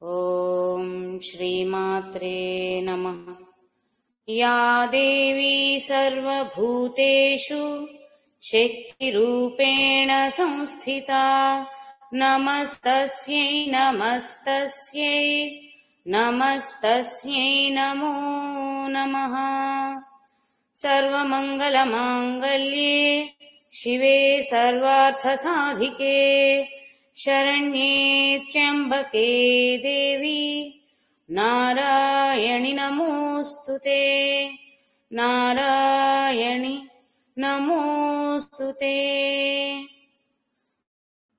ఓం శ్రీమాత్రే నమః. యా దేవీ సర్వభూతేషు శక్తిరూపేణ సంస్థితా నమస్తస్యై నమస్తస్యై నమస్తస్యై నమో నమః. సర్వమంగళమాంగళ్యే శివే సర్వార్థసాధికే శరణ్యే త్ర్యంబకే దేవి నారాయణి నమోస్తుతే నారాయణి నమోస్తుతే.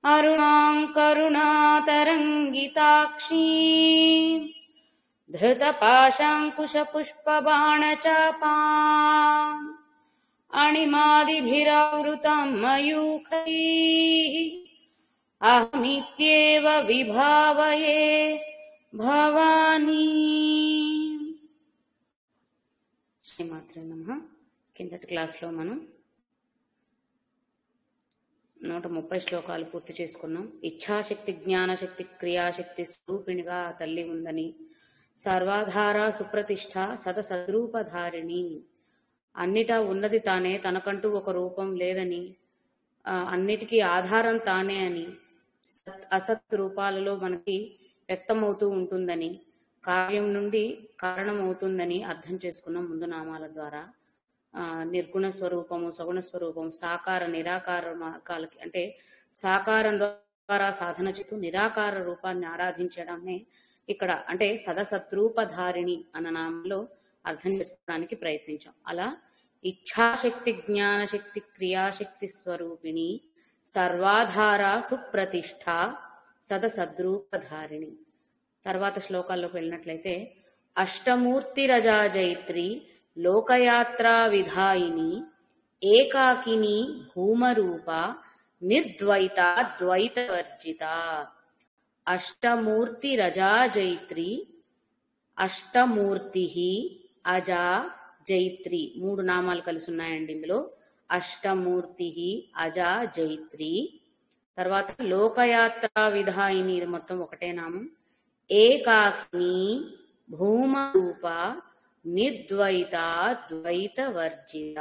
అరుణాం కరుణాతరంగితాక్షీ ధృతపాశాంకుశపుష్పబాణచాపాం అణిమాదిభిరావృతాం మయూఖైః అహమిత్యేవ విభావయే భవానీ. శ్రీమాత్రే నమః. కిందటి క్లాస్లో మనం 130 శ్లోకాలు పూర్తి చేసుకున్నాం. ఇచ్ఛాశక్తి, జ్ఞానశక్తి, క్రియాశక్తి స్వరూపిణిగా ఆ తల్లి ఉందని, సర్వాధార సుప్రతిష్ఠ సదసద్రూపధారిణి, అన్నిటా ఉన్నది తానే, తనకంటూ ఒక రూపం లేదని, అన్నిటికీ ఆధారం తానే అని, అసత్ రూపాలలో మనకి వ్యక్తమవుతూ ఉంటుందని, కార్యం నుండి కారణం అవుతుందని అర్థం చేసుకున్నాం ముందు నామాల ద్వారా. నిర్గుణ స్వరూపము, సగుణ స్వరూపం, సాకార నిరాకార మార్గాలకి, అంటే సాకారం ద్వారా సాధన చేస్తూ నిరాకార రూపాన్ని ఆరాధించడమే ఇక్కడ అంటే సదసద్రూపధారిణి అన్న నామంలో అర్థం చేసుకోవడానికి ప్రయత్నించాం. అలా ఇచ్ఛాశక్తి, జ్ఞానశక్తి, క్రియాశక్తి స్వరూపిణి, సర్వాధార సుప్రతిష్ఠ సదసద్రూపధారిణి. తర్వాత శ్లోకాల్లోకి వెళ్ళినట్లయితే అష్టమూర్తిరజా జైత్రి లోకయాత్రా విధాయిని ఏకాకిని భూమరూప నిర్ద్వైత ద్వైతవర్జిత. అష్టమూర్తిరజా జైత్రి, అష్టమూర్తి అజా జైత్రి, 3 నామాలు కలిసి ఉన్నాయండి ఇందులో. అష్టమూర్తి అజా జైత్రి. తర్వాత లోకయాత్రా విధాయిని, ఇది మొత్తం ఒకటే నామం. ఏకాకిని భూమరూప నిర్ద్వైత ద్వైతవర్జిత.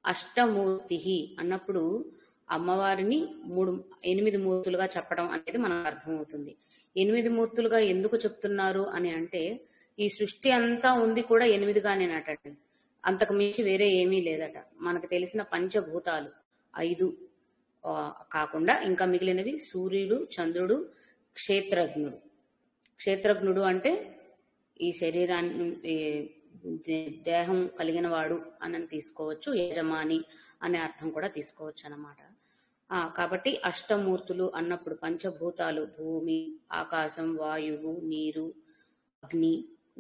అష్టమూర్తి అన్నప్పుడు అమ్మవారిని 8 మూర్తులుగా చెప్పడం అనేది మనకు అర్థమవుతుంది. 8 మూర్తులుగా ఎందుకు చెప్తున్నారు అని అంటే, ఈ సృష్టి అంతా ఉంది కూడా 8గానేనటండి, అంతకు మించి వేరే ఏమీ లేదట. మనకు తెలిసిన పంచభూతాలు 5 కాకుండా ఇంకా మిగిలినవి సూర్యుడు, చంద్రుడు, క్షేత్రజ్ఞుడు. క్షేత్రజ్ఞుడు అంటే ఈ శరీరాన్ని, దేహం కలిగిన వాడు అని తీసుకోవచ్చు, యజమాని అనే అర్థం కూడా తీసుకోవచ్చు అన్నమాట. కాబట్టి అష్టమూర్తులు అన్నప్పుడు పంచభూతాలు, భూమి, ఆకాశం, వాయువు, నీరు, అగ్ని,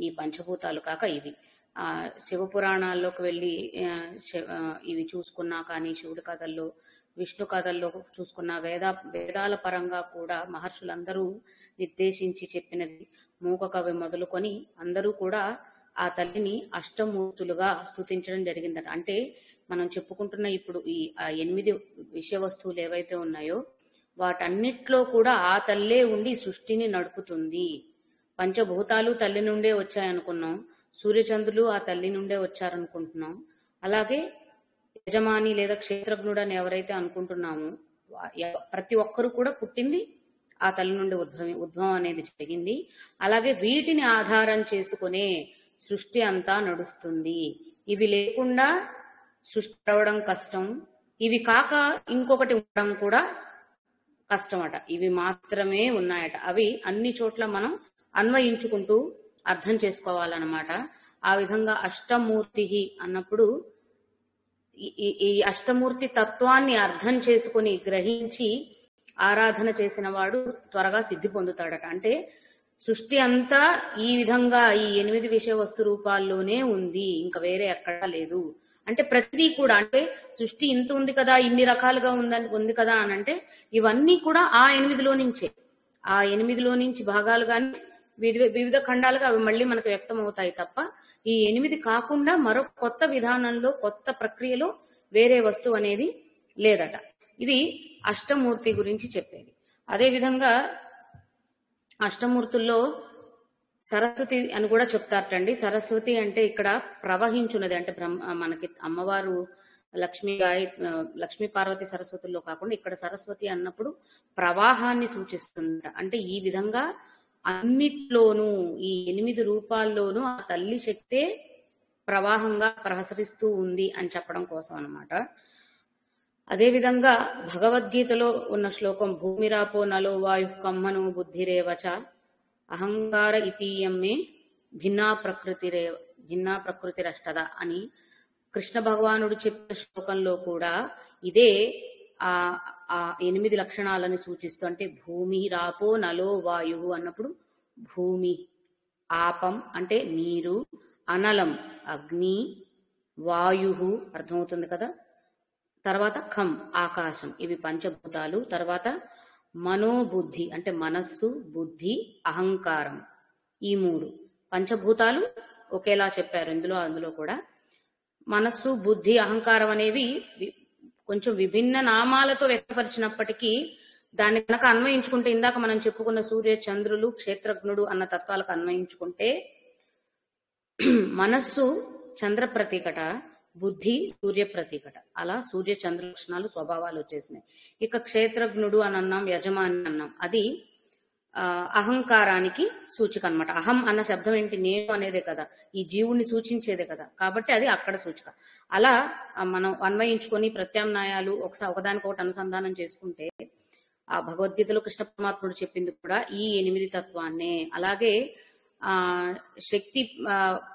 ఈ పంచభూతాలు కాక ఇవి. శివపురాణాల్లోకి వెళ్ళి ఇవి చూసుకున్నా కానీ, శివుడి కథల్లో, విష్ణు కథల్లో చూసుకున్న వేదాల పరంగా కూడా మహర్షులందరూ నిర్దేశించి చెప్పినది, మూక కవి మొదలుకొని అందరూ కూడా ఆ తల్లిని అష్టమూర్తులుగా స్తుతించడం జరిగిందట. అంటే మనం చెప్పుకుంటున్న ఇప్పుడు ఈ 8 విషయ వస్తువులు ఏవైతే ఉన్నాయో వాటన్నిట్లో కూడా ఆ తల్లే ఉండి సృష్టిని నడుపుతుంది. పంచభూతాలు తల్లి నుండే వచ్చాయనుకున్నాం, సూర్యచంద్రులు ఆ తల్లి నుండే వచ్చారనుకుంటున్నాం. అలాగే యజమాని లేదా క్షేత్రజ్ఞుడు అని ఎవరైతే అనుకుంటున్నామో ప్రతి ఒక్కరు కూడా పుట్టింది ఆ తల్లి నుండి ఉద్భవం అనేది జరిగింది. అలాగే వీటిని ఆధారం చేసుకునే సృష్టి అంతా నడుస్తుంది. ఇవి లేకుండా సృష్టి అవ్వడం కష్టం, ఇవి కాక ఇంకొకటి ఉండడం కూడా కష్టమట. ఇవి మాత్రమే ఉన్నాయట. అవి అన్ని చోట్ల మనం అన్వయించుకుంటూ అర్థం చేసుకోవాలన్నమాట. ఆ విధంగా అష్టమూర్తి అన్నప్పుడు ఈ అష్టమూర్తి తత్వాన్ని అర్థం చేసుకుని గ్రహించి ఆరాధన చేసిన వాడు త్వరగా సిద్ధి పొందుతాడట. అంటే సృష్టి అంతా ఈ విధంగా ఈ 8 విషయ వస్తు రూపాల్లోనే ఉంది, ఇంకా వేరే ఎక్కడా లేదు. అంటే ప్రతిదీ కూడా, అంటే సృష్టి ఇంత ఉంది కదా, ఇన్ని రకాలుగా ఉంది కదా అని అంటే ఇవన్నీ కూడా ఆ 8లో నుంచే, ఆ 8లో నుంచి భాగాలుగానే వివిధ ఖండాలుగా అవి మళ్ళీ మనకు వ్యక్తం అవుతాయి తప్ప ఈ 8 కాకుండా మరొక కొత్త విధానంలో, కొత్త ప్రక్రియలో వేరే వస్తువు అనేది లేదట. ఇది అష్టమూర్తి గురించి చెప్పేది. అదే విధంగా అష్టమూర్తుల్లో సరస్వతి అని కూడా చెప్తారటండి. సరస్వతి అంటే ఇక్కడ ప్రవహించున్నది, అంటే మనకి అమ్మవారు లక్ష్మీ పార్వతి సరస్వతుల్లో కాకుండా ఇక్కడ సరస్వతి అన్నప్పుడు ప్రవాహాన్ని సూచిస్తుందట. అంటే ఈ విధంగా అన్నిట్లోనూ ఈ 8 రూపాల్లోనూ ఆ తల్లి శక్తే ప్రవాహంగా ప్రసరిస్తూ ఉంది అని చెప్పడం కోసం అన్నమాట. అదేవిధంగా భగవద్గీతలో ఉన్న శ్లోకం భూమిరాపో నలో వాయు కమ్మను బుద్ధిరేవచ అహంకార ఇతీయం మే భిన్నా ప్రకృతిరష్టద అని కృష్ణ భగవానుడు చెప్పిన శ్లోకంలో కూడా ఇదే ఆ 8 లక్షణాలను సూచిస్తూ, అంటే భూమి రాపో నలో వాయువు అన్నప్పుడు భూమి, ఆపం అంటే నీరు, అనలం అగ్ని, వాయు అర్థమవుతుంది కదా, తర్వాత ఖం ఆకాశం, ఇవి పంచభూతాలు. తర్వాత మనోబుద్ధి అంటే మనస్సు, బుద్ధి, అహంకారం, ఈ 3 పంచభూతాలు ఒకేలా చెప్పారు అందులో కూడా. మనస్సు, బుద్ధి, అహంకారం అనేవి కొంచెం విభిన్న నామాలతో వ్యక్తపరిచినప్పటికీ దాన్ని కనుక అన్వయించుకుంటే, ఇందాక మనం చెప్పుకున్న సూర్య చంద్రులు క్షేత్రజ్ఞుడు అన్న తత్వాలకు అన్వయించుకుంటే మనస్సు చంద్ర ప్రతీకట, బుద్ధి సూర్య ప్రతీకట. అలా సూర్య చంద్ర లక్షణాలు స్వభావాలు వచ్చేసినాయి. ఇక క్షేత్రజ్ఞుడు అని అన్నాం, యజమాని అన్నాం, అది అహంకారానికి సూచిక అన్నమాట. అహం అన్న శబ్దం ఏంటి, నేను అనేదే కదా, ఈ జీవుణ్ణి సూచించేదే కదా, కాబట్టి అది అక్కడ సూచిక. అలా మనం అన్వయించుకొని ప్రత్యామ్నాయాలు ఒకదానికొకటి అనుసంధానం చేసుకుంటే ఆ భగవద్గీతలో కృష్ణ పరమాత్ముడు చెప్పింది కూడా ఈ 8 తత్వాన్నే. అలాగే శక్తి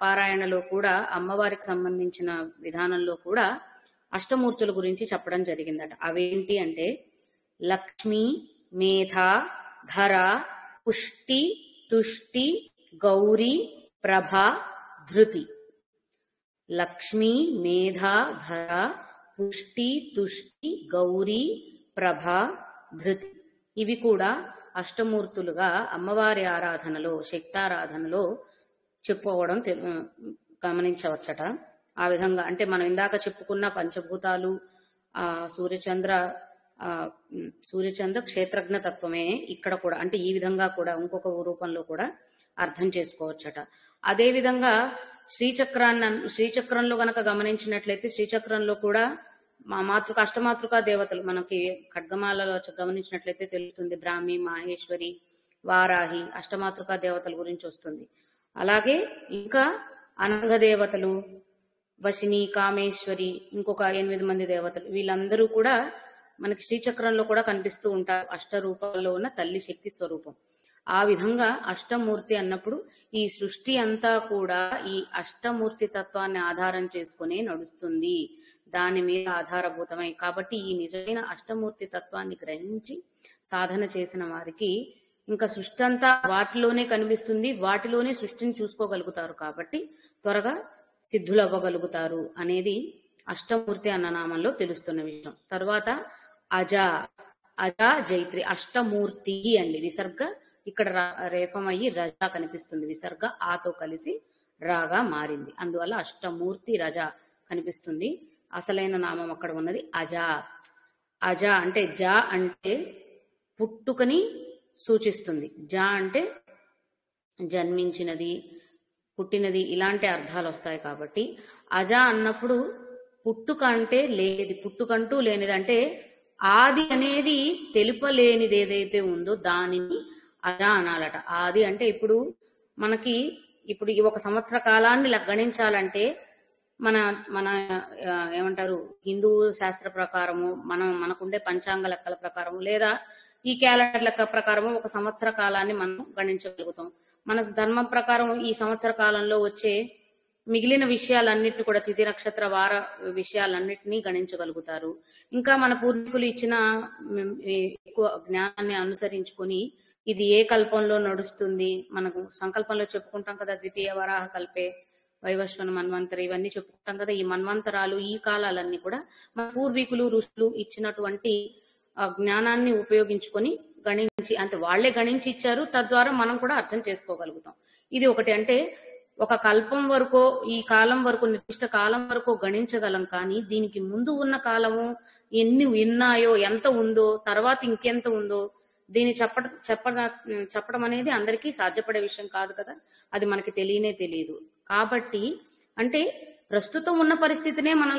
పారాయణలో కూడా అమ్మవారికి సంబంధించిన విధానంలో కూడా అష్టమూర్తుల గురించి చెప్పడం జరిగిందట. అవేంటి అంటే లక్ష్మి, మేధ, ధర, పుష్టి, తుష్టి, గౌరీ, ప్రభ, ధృతి. లక్ష్మి, మేధ, ధర, పుష్టి, తుష్టి, గౌరీ, ప్రభ, ధృతి. ఇవి కూడా అష్టమూర్తులుగా అమ్మవారి ఆరాధనలో, శక్తారాధనలో చెప్పుకోవడం గమనించవచ్చట. ఆ విధంగా అంటే మనం ఇందాక చెప్పుకున్న పంచభూతాలు, సూర్యచంద్ర క్షేత్రజ్ఞ తత్వమే ఇక్కడ కూడా, అంటే ఈ విధంగా కూడా ఇంకొక రూపంలో కూడా అర్థం చేసుకోవచ్చట. అదే విధంగా శ్రీచక్రంలో గనక గమనించినట్లయితే శ్రీచక్రంలో కూడా అష్టమాతృకా దేవతలు మనకి ఖడ్గమాలలో గమనించినట్లయితే తెలుస్తుంది. బ్రాహ్మి, మాహేశ్వరి, వారాహి అష్టమాతృకా దేవతల గురించి వస్తుంది. అలాగే ఇంకా అనంగ దేవతలు, వశిని, కామేశ్వరి, ఇంకొక 8 మంది దేవతలు, వీళ్ళందరూ కూడా మనకి శ్రీచక్రంలో కూడా కనిపిస్తూ ఉంటారు. అష్టరూపాల్లో ఉన్న తల్లి శక్తి స్వరూపం. ఆ విధంగా అష్టమూర్తి అన్నప్పుడు ఈ సృష్టి అంతా కూడా ఈ అష్టమూర్తి తత్వాన్ని ఆధారం చేసుకునే నడుస్తుంది, దాని మీద ఆధారభూతమై. కాబట్టి ఈ నిజమైన అష్టమూర్తి తత్వాన్ని గ్రహించి సాధన చేసిన వారికి ఇంకా సృష్టి అంతా వాటిలోనే కనిపిస్తుంది, వాటిలోనే సృష్టిని చూసుకోగలుగుతారు. కాబట్టి త్వరగా సిద్ధులు అవ్వగలుగుతారు అనేది అష్టమూర్తి అన్న నామంలో తెలుస్తున్న విషయం. తర్వాత అజా జైత్రి అష్టమూర్తి అండి. విసర్గ ఇక్కడ రేఫం అయ్యి రజా కనిపిస్తుంది, విసర్గ ఆతో కలిసి రాగా మారింది, అందువల్ల అష్టమూర్తి రజ కనిపిస్తుంది. అసలైన నామం అక్కడ ఉన్నది అజ అంటే జా అంటే పుట్టుకని సూచిస్తుంది. జా అంటే జన్మించినది, పుట్టినది, ఇలాంటి అర్థాలు వస్తాయి. కాబట్టి అజ అన్నప్పుడు పుట్టుక అంటే లేనిది, పుట్టుకంటూ లేనిది, అంటే ఆది అనేది తెలుపలేనిది ఏదైతే ఉందో దానిని అజ అనాలట. ఆది అంటే ఇప్పుడు ఈ 1 సంవత్సర కాలాన్ని గణించాలంటే మన ఏమంటారు, హిందూ శాస్త్ర ప్రకారము మనకుండే పంచాంగ లెక్కల ప్రకారము లేదా ఈ క్యాలెండర్ లెక్క ప్రకారము 1 సంవత్సర కాలాన్ని మనం గణించగలుగుతాం. మన ధర్మం ప్రకారం ఈ సంవత్సర కాలంలో వచ్చే మిగిలిన విషయాలన్నిటిని కూడా తిథి నక్షత్ర వార విషయాలన్నిటినీ గణించగలుగుతారు. ఇంకా మన పూర్వీకులు ఇచ్చిన ఎక్కువ జ్ఞానాన్ని అనుసరించుకొని ఇది ఏ కల్పంలో నడుస్తుంది, మనకు సంకల్పంలో చెప్పుకుంటాం కదా, ద్వితీయ వరాహ కల్పే వైవస్వన మన్వంతరి, ఇవన్నీ చెప్పుకుంటాం కదా. ఈ మన్వంతరాలు, ఈ కాలాలన్నీ కూడా మన పూర్వీకులు ఋషులు ఇచ్చినటువంటి జ్ఞానాన్ని ఉపయోగించుకొని గణించి, అంటే వాళ్లే గణించి ఇచ్చారు, తద్వారా మనం కూడా అర్థం చేసుకోగలుగుతాం. ఇది ఒకటి. అంటే ఒక కల్పం వరకు, ఈ కాలం వరకు, నిర్దిష్ట కాలం వరకు గణించగలం, కానీ దీనికి ముందు ఉన్న కాలము ఎన్ని ఉన్నాయో, ఎంత ఉందో, తర్వాత ఇంకెంత ఉందో దీన్ని చెప్పడం అనేది అందరికీ సాధ్యపడే విషయం కాదు కదా, అది మనకి తెలియదు. కాబట్టి అంటే ప్రస్తుతం ఉన్న పరిస్థితినే మనం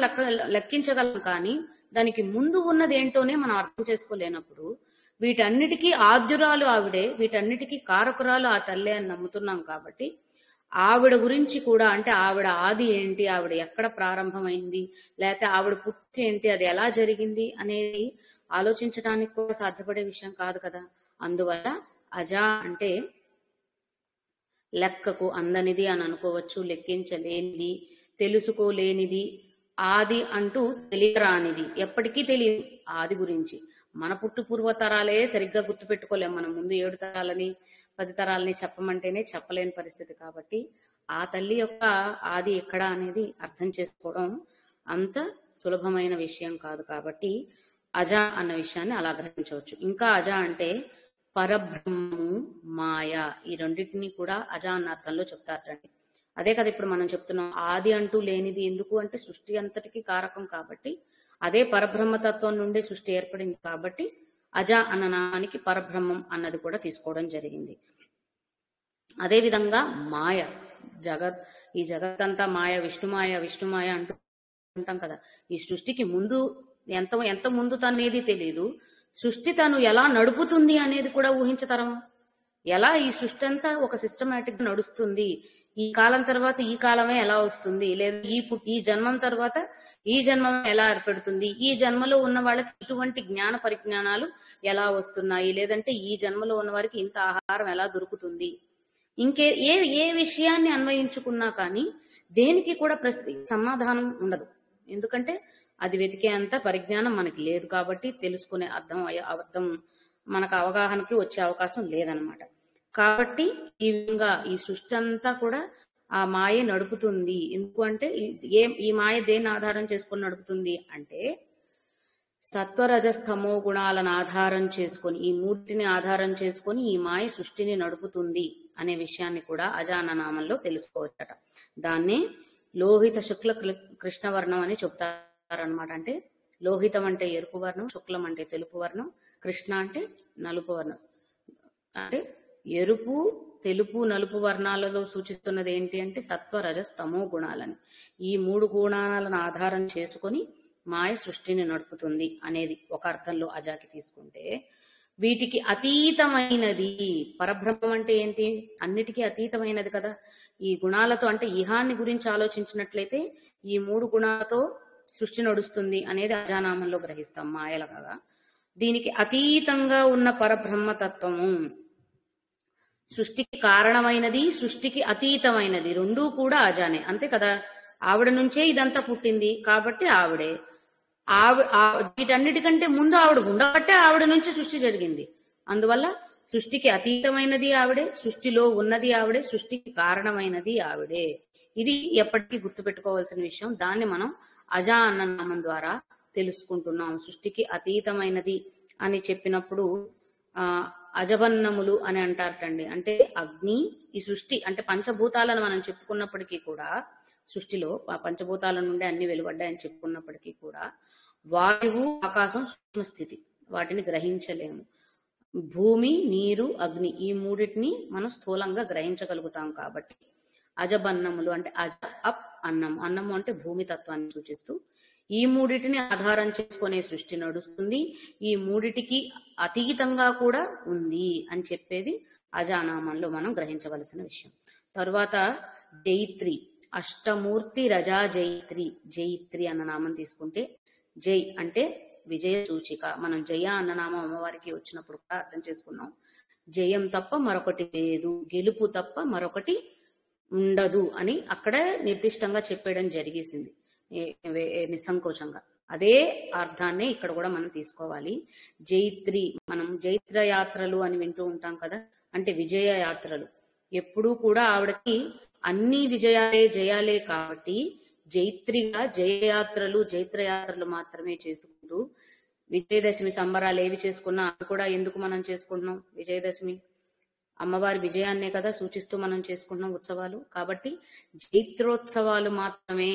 లెక్కించగలం, కానీ దానికి ముందు ఉన్నది ఏంటోనే మనం అర్థం చేసుకోలేనప్పుడు వీటన్నిటికీ ఆద్యురాలు ఆవిడే, వీటన్నిటికీ కారకురాలు ఆ తల్లే అని నమ్ముతున్నాం. కాబట్టి ఆవిడ గురించి కూడా, అంటే ఆవిడ ఆది ఏంటి, ఆవిడ ఎక్కడ ప్రారంభమైంది, లేకపోతే ఆవిడ పుట్టి ఏంటి, అది ఎలా జరిగింది అనేది ఆలోచించడానికి కూడా సాధ్యపడే విషయం కాదు కదా. అందువల్ల అజ అంటే లెక్కకు అందనిది అని అనుకోవచ్చు, లెక్కించలేనిది, తెలుసుకోలేనిది, ఆది అంటూ తెలియరానిది, ఎప్పటికీ తెలియదు ఆది గురించి. మన పుట్టు పూర్వతరాలే సరిగ్గా గుర్తుపెట్టుకోలేం, మనం ముందు 7 తరాలని 10 తరాలని చెప్పమంటేనే చెప్పలేని పరిస్థితి. కాబట్టి ఆ తల్లి యొక్క ఆది ఎక్కడ అనేది అర్థం చేసుకోవడం అంత సులభమైన విషయం కాదు. కాబట్టి అజ అన్న విషయాన్ని అలా గ్రహించవచ్చు. ఇంకా అజ అంటే పరబ్రహ్మము, మాయ, ఈ రెండింటినీ కూడా అజ అన్న అర్థంలో చెప్తారండి. అదే కదా ఇప్పుడు మనం చెప్తున్నాం, ఆది అంటూ లేనిది. ఎందుకు అంటే సృష్టి అంతటికి కారకం కాబట్టి, అదే పరబ్రహ్మతత్వం నుండి సృష్టి ఏర్పడింది కాబట్టి అజ అన్న నామానికి పరబ్రహ్మం అన్నది కూడా తీసుకోవడం జరిగింది. అదే విధంగా మాయ, ఈ జగత్తంతా మాయ, విష్ణుమాయ అంటూ ఉంటాం కదా. ఈ సృష్టికి ముందు ఎంత ముందు తనేది తెలియదు, సృష్టి తను ఎలా నడుపుతుంది అనేది కూడా ఊహించతరం. ఎలా ఈ సృష్టి అంతా ఒక సిస్టమేటిక్ గా నడుస్తుంది, ఈ కాలం తర్వాత ఈ కాలమే ఎలా వస్తుంది, లేదా ఈ జన్మం తర్వాత ఈ జన్మం ఎలా ఏర్పడుతుంది, ఈ జన్మలో ఉన్న వాళ్ళకి ఇటువంటి జ్ఞాన పరిజ్ఞానాలు ఎలా వస్తున్నాయి, లేదంటే ఈ జన్మలో ఉన్న వారికి ఇంత ఆహారం ఎలా దొరుకుతుంది, ఏ విషయాన్ని అన్వయించుకున్నా కానీ దేనికి కూడా సమాధానం ఉండదు. ఎందుకంటే అది వెతికేంత పరిజ్ఞానం మనకి లేదు కాబట్టి, తెలుసుకునే అర్థం మనకు అవగాహనకి వచ్చే అవకాశం లేదనమాట. కాబట్టి ఈ విధంగా ఈ సృష్టి అంతా కూడా ఆ మాయ నడుపుతుంది. ఎందుకు అంటే ఈ మాయ దేన్ని ఆధారం చేసుకొని నడుపుతుంది అంటే, సత్వరజస్తమో గుణాలను ఆధారం చేసుకొని, ఈ మూటిని ఆధారం చేసుకొని ఈ మాయ సృష్టిని నడుపుతుంది అనే విషయాన్ని కూడా అజాన నామంలో తెలుసుకోవచ్చట. దాన్నే లోహిత శుక్ల కృష్ణవర్ణం అని చెప్తారనమాట. అంటే లోహితం అంటే ఎరుపు వర్ణం, శుక్లం అంటే తెలుపు వర్ణం, కృష్ణ అంటే నలుపు వర్ణం. అంటే ఎరుపు, తెలుపు, నలుపు వర్ణాలలో సూచిస్తున్నది ఏంటి అంటే సత్వ రజస్తమో గుణాలని. ఈ 3 గుణాలను ఆధారం చేసుకొని మాయ సృష్టిని నడుపుతుంది అనేది ఒక అర్థంలో అజాకి తీసుకుంటే, వీటికి అతీతమైనది పరబ్రహ్మం అంటే ఏంటి, అన్నిటికీ అతీతమైనది కదా. ఈ గుణాలతో అంటే ఇహాన్ని గురించి ఆలోచించినట్లయితే ఈ 3 గుణాలతో సృష్టి నడుస్తుంది అనేది అజానామంలో గ్రహిస్తాం మాయలుగా. దీనికి అతీతంగా ఉన్న పరబ్రహ్మతత్వము, సృష్టికి కారణమైనది, సృష్టికి అతీతమైనది, రెండూ కూడా అజానే, అంతే కదా. ఆవిడ నుంచే ఇదంతా పుట్టింది కాబట్టి ఆవిడే. వీటన్నిటికంటే ముందు ఆవిడ ఉండబట్టే ఆవిడ నుంచి సృష్టి జరిగింది. అందువల్ల సృష్టికి అతీతమైనది ఆవిడే, సృష్టిలో ఉన్నది ఆవిడే, సృష్టికి కారణమైనది ఆవిడే. ఇది ఎప్పటికీ గుర్తుపెట్టుకోవాల్సిన విషయం. దాన్ని మనం అజ అన్న నామం ద్వారా తెలుసుకుంటున్నాం. సృష్టికి అతీతమైనది అని చెప్పినప్పుడు అజబన్నములు అని అంటారటండి. అంటే అగ్ని, ఈ సృష్టి అంటే పంచభూతాలను మనం చెప్పుకున్నప్పటికీ కూడా, సృష్టిలో పంచభూతాల నుండి అన్ని వెలువడ్డాయని చెప్పుకున్నప్పటికీ కూడా, వాయువు, ఆకాశం సూక్ష్మస్థితి, వాటిని గ్రహించలేము. భూమి, నీరు, అగ్ని, ఈ మూడింటిని మనం స్థూలంగా గ్రహించగలుగుతాం. కాబట్టి అజబన్నములు అంటే అజ అప్ అన్నం, అన్నము అంటే భూమి తత్వాన్ని సూచిస్తూ, ఈ మూడిటిని ఆధారం చేసుకునే సృష్టి నడుస్తుంది, ఈ మూడిటికి అతీతంగా కూడా ఉంది అని చెప్పేది అజానామంలో మనం గ్రహించవలసిన విషయం. తరువాత జైత్రి, అష్టమూర్తి రజా జైత్రి. జైత్రి అన్న నామం తీసుకుంటే, జై అంటే విజయ సూచిక. మనం జయ అన్న నామం అమ్మవారికి వచ్చినప్పుడు కూడా అర్థం చేసుకున్నాం. జయం తప్ప మరొకటి లేదు, గెలుపు తప్ప మరొకటి ఉండదు అని అక్కడే నిర్దిష్టంగా చెప్పేయడం జరిగేసింది నిస్సంకోచంగా. అదే అర్థాన్ని ఇక్కడ కూడా మనం తీసుకోవాలి. జైత్రి, మనం జైత్ర యాత్రలు అని వింటూ ఉంటాం కదా, అంటే విజయ యాత్రలు. ఎప్పుడూ కూడా ఆవిడకి అన్ని జయాలే కాబట్టి జైత్రిగా జైత్రయాత్రలు మాత్రమే చేసుకుంటూ, విజయదశమి సంబరాలు ఏవి చేసుకున్నా అది కూడా ఎందుకు మనం చేసుకుంటున్నాం, విజయదశమి అమ్మవారి విజయాన్నే కదా సూచిస్తూ మనం చేసుకుంటున్నాం ఉత్సవాలు. కాబట్టి జైత్రోత్సవాలు మాత్రమే.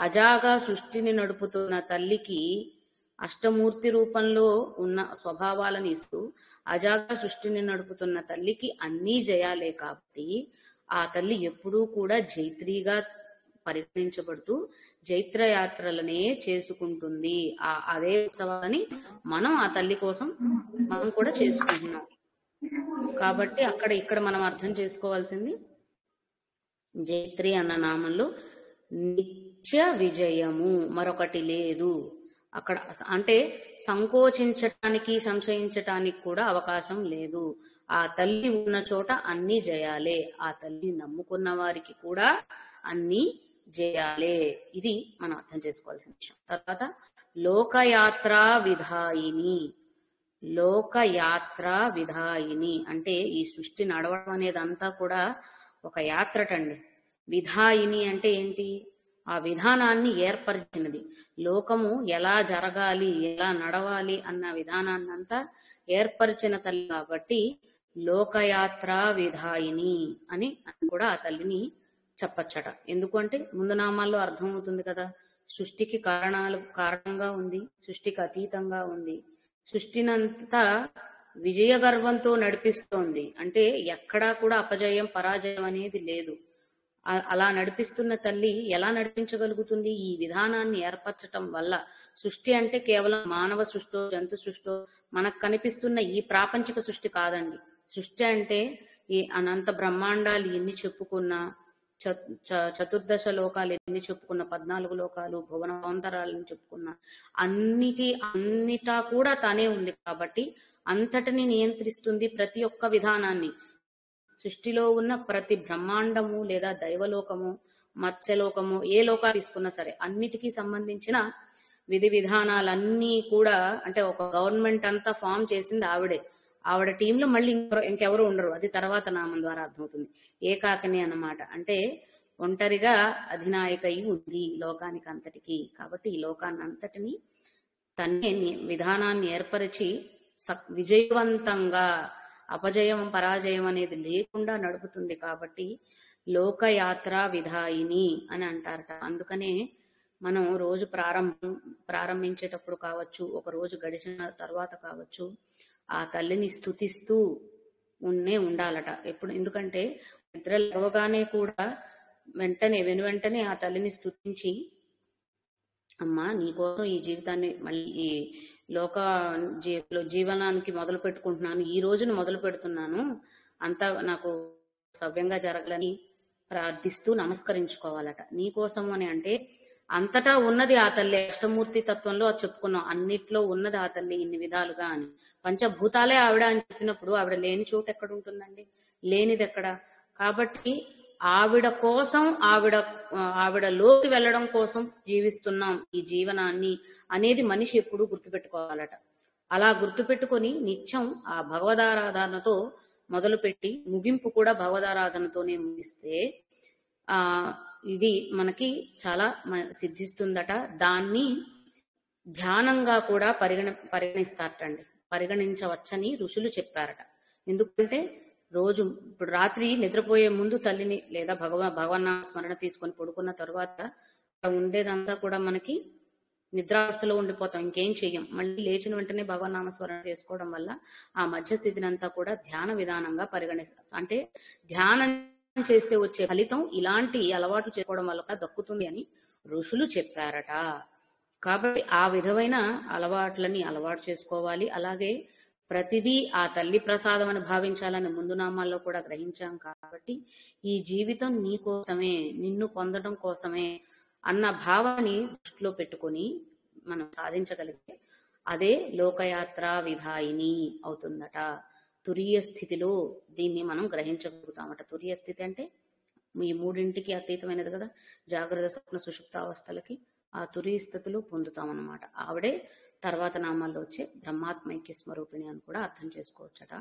అజాగా సృష్టిని నడుపుతున్న తల్లికి అష్టమూర్తి రూపంలో ఉన్న స్వభావాలను ఇస్తూ అజాగా సృష్టిని నడుపుతున్న తల్లికి అన్నీ జయాలే కాబట్టి ఆ తల్లి ఎప్పుడూ కూడా జైత్రిగా పరిగణించబడుతూ జైత్రయాత్రలనే చేసుకుంటుంది. అదే ఉత్సవాలని మనం ఆ తల్లి కోసం మనం కూడా చేసుకుంటున్నాం. కాబట్టి ఇక్కడ మనం అర్థం చేసుకోవాల్సింది జైత్రి అన్న నామంలో నిత్య విజయము, మరొకటి లేదు. అక్కడ అంటే సంకోచించటానికి సంశయించటానికి కూడా అవకాశం లేదు. ఆ తల్లి ఉన్న చోట అన్ని జయాలే. ఆ తల్లి నమ్ముకున్న వారికి కూడా అన్ని జయాలే. ఇది మనం అర్థం చేసుకోవాల్సిన విషయం. తర్వాత లోకయాత్రా విధాయిని. లోకయాత్ర విధాయిని అంటే ఈ సృష్టి నడవడం అనేదంతా కూడా ఒక యాత్రటండి. విధాయిని అంటే ఏంటి? ఆ విధానాన్ని ఏర్పరిచినది. లోకము ఎలా జరగాలి, ఎలా నడవాలి అన్న విధానాన్నంతా ఏర్పరిచిన తల్లి కాబట్టి లోకయాత్ర విధాయిని అని కూడా ఆ తల్లిని చెప్పచ్చట. ఎందుకంటే ముందు నామాల్లో అర్థమవుతుంది కదా, సృష్టికి కారణంగా ఉంది, సృష్టికి అతీతంగా ఉంది, సృష్టినంతా విజయ గర్వంతో నడిపిస్తోంది. అంటే ఎక్కడా కూడా అపజయం పరాజయం అనేది లేదు. అలా నడిపిస్తున్న తల్లి ఎలా నడిపించగలుగుతుంది? ఈ విధానాన్ని ఏర్పరచటం వల్ల. సృష్టి అంటే కేవలం మానవ సృష్టో జంతు సృష్టో మనకు కనిపిస్తున్న ఈ ప్రాపంచిక సృష్టి కాదండి. సృష్టి అంటే ఈ అనంత బ్రహ్మాండాలు ఎన్ని చెప్పుకున్నా, చతుర్దశ లోకాలు ఎన్ని చెప్పుకున్న, 14 లోకాలు, భువనాంతరాలని చెప్పుకున్నా అన్నిటా కూడా తానే ఉంది కాబట్టి అంతటిని నియంత్రిస్తుంది ప్రతి ఒక్క విధానాన్ని. సృష్టిలో ఉన్న ప్రతి బ్రహ్మాండము లేదా దైవలోకము, మత్స్యలోకము, ఏ లోకాలు తీసుకున్నా సరే అన్నిటికీ సంబంధించిన విధి విధానాలన్నీ కూడా, అంటే ఒక గవర్నమెంట్ అంతా ఫామ్ చేసింది ఆవిడే. ఆవిడ టీంలో మళ్ళీ ఇంకెవరు ఉండరు. అది తర్వాత నామం ద్వారా అర్థమవుతుంది. ఏకాకిని అన్నమాట. అంటే ఒంటరిగా అధినాయక ఉంది లోకానికి అంతటికి. కాబట్టి ఈ లోకాన్ని అంతటిని తనే విధానాన్ని ఏర్పరిచి విజయవంతంగా అపజయం పరాజయం అనేది లేకుండా నడుపుతుంది. కాబట్టి లోకయాత్ర విధాయిని అని అంటారట. అందుకనే మనం రోజు ప్రారంభించేటప్పుడు కావచ్చు, ఒక రోజు గడిచిన తర్వాత కావచ్చు, ఆ తల్లిని స్తుతిస్తూ ఉండాలట ఎప్పుడు. ఎందుకంటే నిద్ర లేవగానే కూడా వెంటనే ఆ తల్లిని స్తుతించి, అమ్మా నీకోసం ఈ జీవితాన్ని మళ్ళీ ఈ లోక జీవనానికి మొదలు పెట్టుకుంటున్నాను, ఈ రోజును మొదలు పెడుతున్నాను, అంతా నాకు సవ్యంగా జరగాలని ప్రార్థిస్తూ నమస్కరించుకోవాలట. నీకోసం అని అంటే అంతటా ఉన్నది ఆ తల్లి. అష్టమూర్తి తత్వంలో చెప్పుకున్నాం, అన్నిట్లో ఉన్నది ఆ తల్లి ఇన్ని విధాలుగా అని. పంచభూతాలే ఆవిడ అని చెప్పినప్పుడు ఆవిడ లేని చోటు ఎక్కడ ఉంటుందండి? లేనిది ఎక్కడ? కాబట్టి ఆవిడ కోసం, ఆవిడలోకి వెళ్ళడం కోసం జీవిస్తున్నాం ఈ జీవనాన్ని అనేది మనిషి ఎప్పుడూ గుర్తుపెట్టుకోవాలట. అలా గుర్తుపెట్టుకొని నిత్యం ఆ భగవదారాధనతో మొదలుపెట్టి ముగింపు కూడా భగవదారాధనతోనే ముగిస్తే ఇది మనకి చాలా సిద్ధిస్తుందట. దాన్ని ధ్యానంగా కూడా పరిగణిస్తారటండి. పరిగణించవచ్చని ఋషులు చెప్పారట. ఎందుకంటే రోజు ఇప్పుడు రాత్రి నిద్రపోయే ముందు తల్లిని లేదా భగవన్నామ స్మరణ తీసుకొని పడుకున్న తర్వాత ఉండేదంతా కూడా మనకి నిద్రావస్థలో ఉండిపోతాం, ఇంకేం చెయ్యం. మళ్ళీ లేచిన వెంటనే భగవన్నామ స్మరణ చేసుకోవడం వల్ల ఆ మధ్యస్థితిని అంతా కూడా ధ్యాన విధానంగా పరిగణిస్తాం. అంటే ధ్యానం చేస్తే వచ్చే ఫలితం ఇలాంటి అలవాటు చేసుకోవడం వల్ల దక్కుతుంది అని ఋషులు చెప్పారట. కాబట్టి ఆ విధమైన అలవాటు చేసుకోవాలి. అలాగే ప్రతిదీ ఆ తల్లి ప్రసాదం అని భావించాలని ముందు నామాల్లో కూడా గ్రహించాం. కాబట్టి ఈ జీవితం నీ కోసమే, నిన్ను పొందడం కోసమే అన్న భావాన్ని దృష్టిలో పెట్టుకొని మనం సాధించగలిగితే అదే లోకయాత్ర విధాయిని అవుతుందట. తురీయ స్థితిలో దీన్ని మనం గ్రహించగలుగుతామట. తురీయ స్థితి అంటే ఈ మూడింటికి అతీతమైనది కదా, జాగ్రత్త స్వప్న సుషుప్తావస్థలకి. ఆ తురీయ స్థితిలో పొందుతామన్నమాట. ఆవిడే తర్వాత నామాల్లో వచ్చే బ్రహ్మాత్మైక్య స్వరూపిణి అని కూడా అర్థం చేసుకోవచ్చట.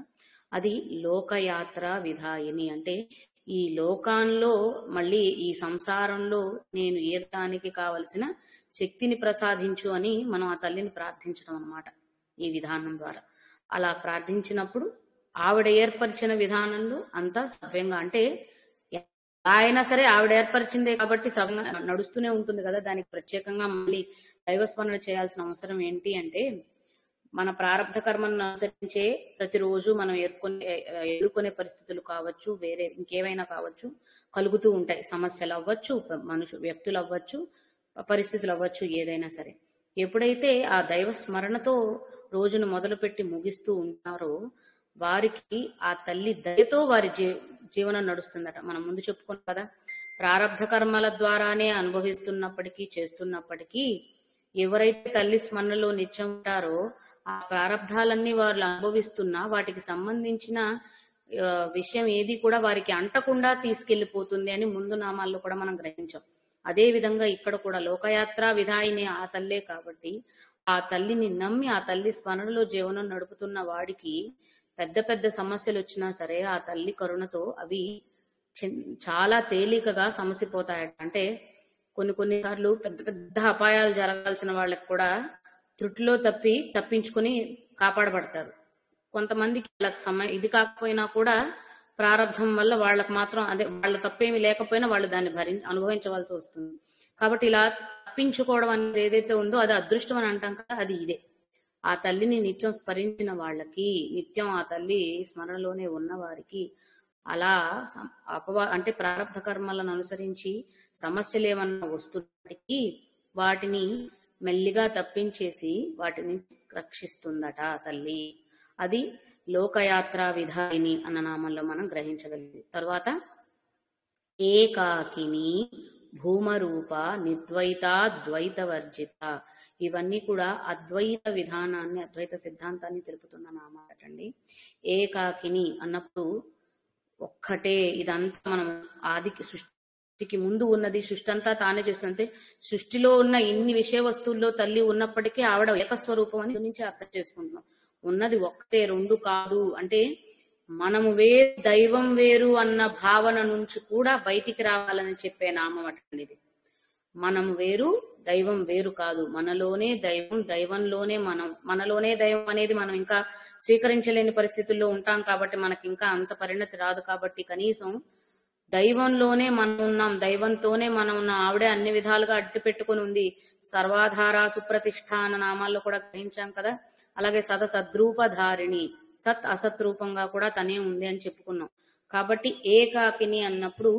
అది లోకయాత్ర విధాయిని అంటే ఈ లోకాల్లో మళ్ళీ ఈ సంసారంలో నేను ఏదటానికి కావలసిన శక్తిని ప్రసాదించు అని మనం ఆ తల్లిని ప్రార్థించడం అన్నమాట ఈ విధానం ద్వారా. అలా ప్రార్థించినప్పుడు ఆవిడ ఏర్పరిచిన విధానంలో అంతా సవ్యంగా, అంటే అయినా సరే ఆవిడ ఏర్పరిచిందే కాబట్టి సగంగా నడుస్తూనే ఉంటుంది కదా, దానికి ప్రత్యేకంగా మళ్ళీ దైవస్మరణ చేయాల్సిన అవసరం ఏంటి అంటే, మన ప్రారంభ కర్మను అనుసరించే ప్రతిరోజు మనం ఎదుర్కొనే పరిస్థితులు కావచ్చు, వేరే ఇంకేమైనా కావచ్చు, కలుగుతూ ఉంటాయి. సమస్యలు అవ్వచ్చు, వ్యక్తులు అవ్వచ్చు, పరిస్థితులు అవ్వచ్చు, ఏదైనా సరే. ఎప్పుడైతే ఆ దైవ స్మరణతో రోజును మొదలుపెట్టి ముగిస్తూ ఉంటారో వారికి ఆ తల్లి దయతో వారి జీవనం నడుస్తుందట. మనం ముందు చెప్పుకున్నాం కదా, ప్రారంధ కర్మల ద్వారానే అనుభవిస్తున్నప్పటికీ చేస్తున్నప్పటికీ ఎవరైతే తల్లి స్మరణలో నిత్యం ఉంటారో ఆ ప్రారంధాలన్నీ వారు అనుభవిస్తున్నా వాటికి సంబంధించిన విషయం ఏది కూడా వారికి అంటకుండా తీసుకెళ్లిపోతుంది అని ముందు నామాల్లో కూడా మనం గ్రహించాం. అదే విధంగా ఇక్కడ కూడా లోకయాత్ర విధాయిని ఆ తల్లే కాబట్టి ఆ తల్లిని నమ్మి ఆ తల్లి స్మరణలో జీవనం నడుపుతున్న వాడికి పెద్ద పెద్ద సమస్యలు వచ్చినా సరే ఆ తల్లి కరుణతో అవి చాలా తేలికగా సమసిపోతాయట. అంటే కొన్నిసార్లు పెద్ద పెద్ద అపాయాలు జరగాల్సిన వాళ్ళకి కూడా త్రుటిలో తప్పించుకుని కాపాడబడతారు. కొంతమందికి ఇది కాకపోయినా కూడా ప్రారంభం వల్ల వాళ్ళకి మాత్రం అదే వాళ్ళ తప్పేమి లేకపోయినా వాళ్ళు దాన్ని అనుభవించవలసి వస్తుంది. కాబట్టి ఇలా తప్పించుకోవడం అనేది ఏదైతే ఉందో అది అదృష్టం అని అంటాం కదా, అది ఇదే. ఆ తల్లిని నిత్యం స్మరించిన వాళ్ళకి, నిత్యం ఆ తల్లి స్మరణలోనే ఉన్న వారికి అలా అంటే ప్రారంభ కర్మలను అనుసరించి సమస్యలు ఏమన్నా వస్తున్నప్పటికీ వాటిని మెల్లిగా తప్పించేసి వాటిని రక్షిస్తుందట తల్లి. అది లోకయాత్ర విధాయిని అన్న నామంలో మనం గ్రహించగలిగింది. తర్వాత ఏకాకిని భూమరూప నిర్ద్వైత ద్వైత వర్జిత, ఇవన్నీ కూడా అద్వైత విధానాన్ని, అద్వైత సిద్ధాంతాన్ని తెలుపుతున్న నామాలటండి. ఏకాకిని అన్నప్పుడు ఒక్కటే, ఇదంతా మనం ఆదికి సృష్టికి ముందు ఉన్నది, సృష్టి అంతా తానే చేస్తుంటే సృష్టిలో ఉన్న ఇన్ని విషయ వస్తువుల్లో తల్లి ఉన్నప్పటికీ ఆవిడ ఏకస్వరూపం అని నుంచి అర్థం చేసుకుంటున్నాం. ఉన్నది ఒక్కటే, రెండు కాదు. అంటే మనము వేరు దైవం వేరు అన్న భావన నుంచి కూడా బయటికి రావాలని చెప్పే నామం అటండి ఇది. మనము వేరు దైవం వేరు కాదు, మనలోనే దైవం, దైవంలోనే మనం. మనలోనే దైవం అనేది మనం ఇంకా స్వీకరించలేని పరిస్థితుల్లో ఉంటాం కాబట్టి మనకి ఇంకా అంత పరిణతి రాదు. కాబట్టి కనీసం దైవంలోనే మనం ఉన్నాం, దైవంతోనే మనం ఉన్నాం. ఆవిడే అన్ని విధాలుగా అడ్డు పెట్టుకుని ఉంది. సర్వాధార సుప్రతిష్ఠ అన్న నామాల్లో కూడా గ్రహించాం కదా. అలాగే సద్రూపధారిణి, సత్ అసత్ రూపంగా కూడా తనే ఉంది అని చెప్పుకున్నాం. కాబట్టి ఏకాకిని అన్నప్పుడు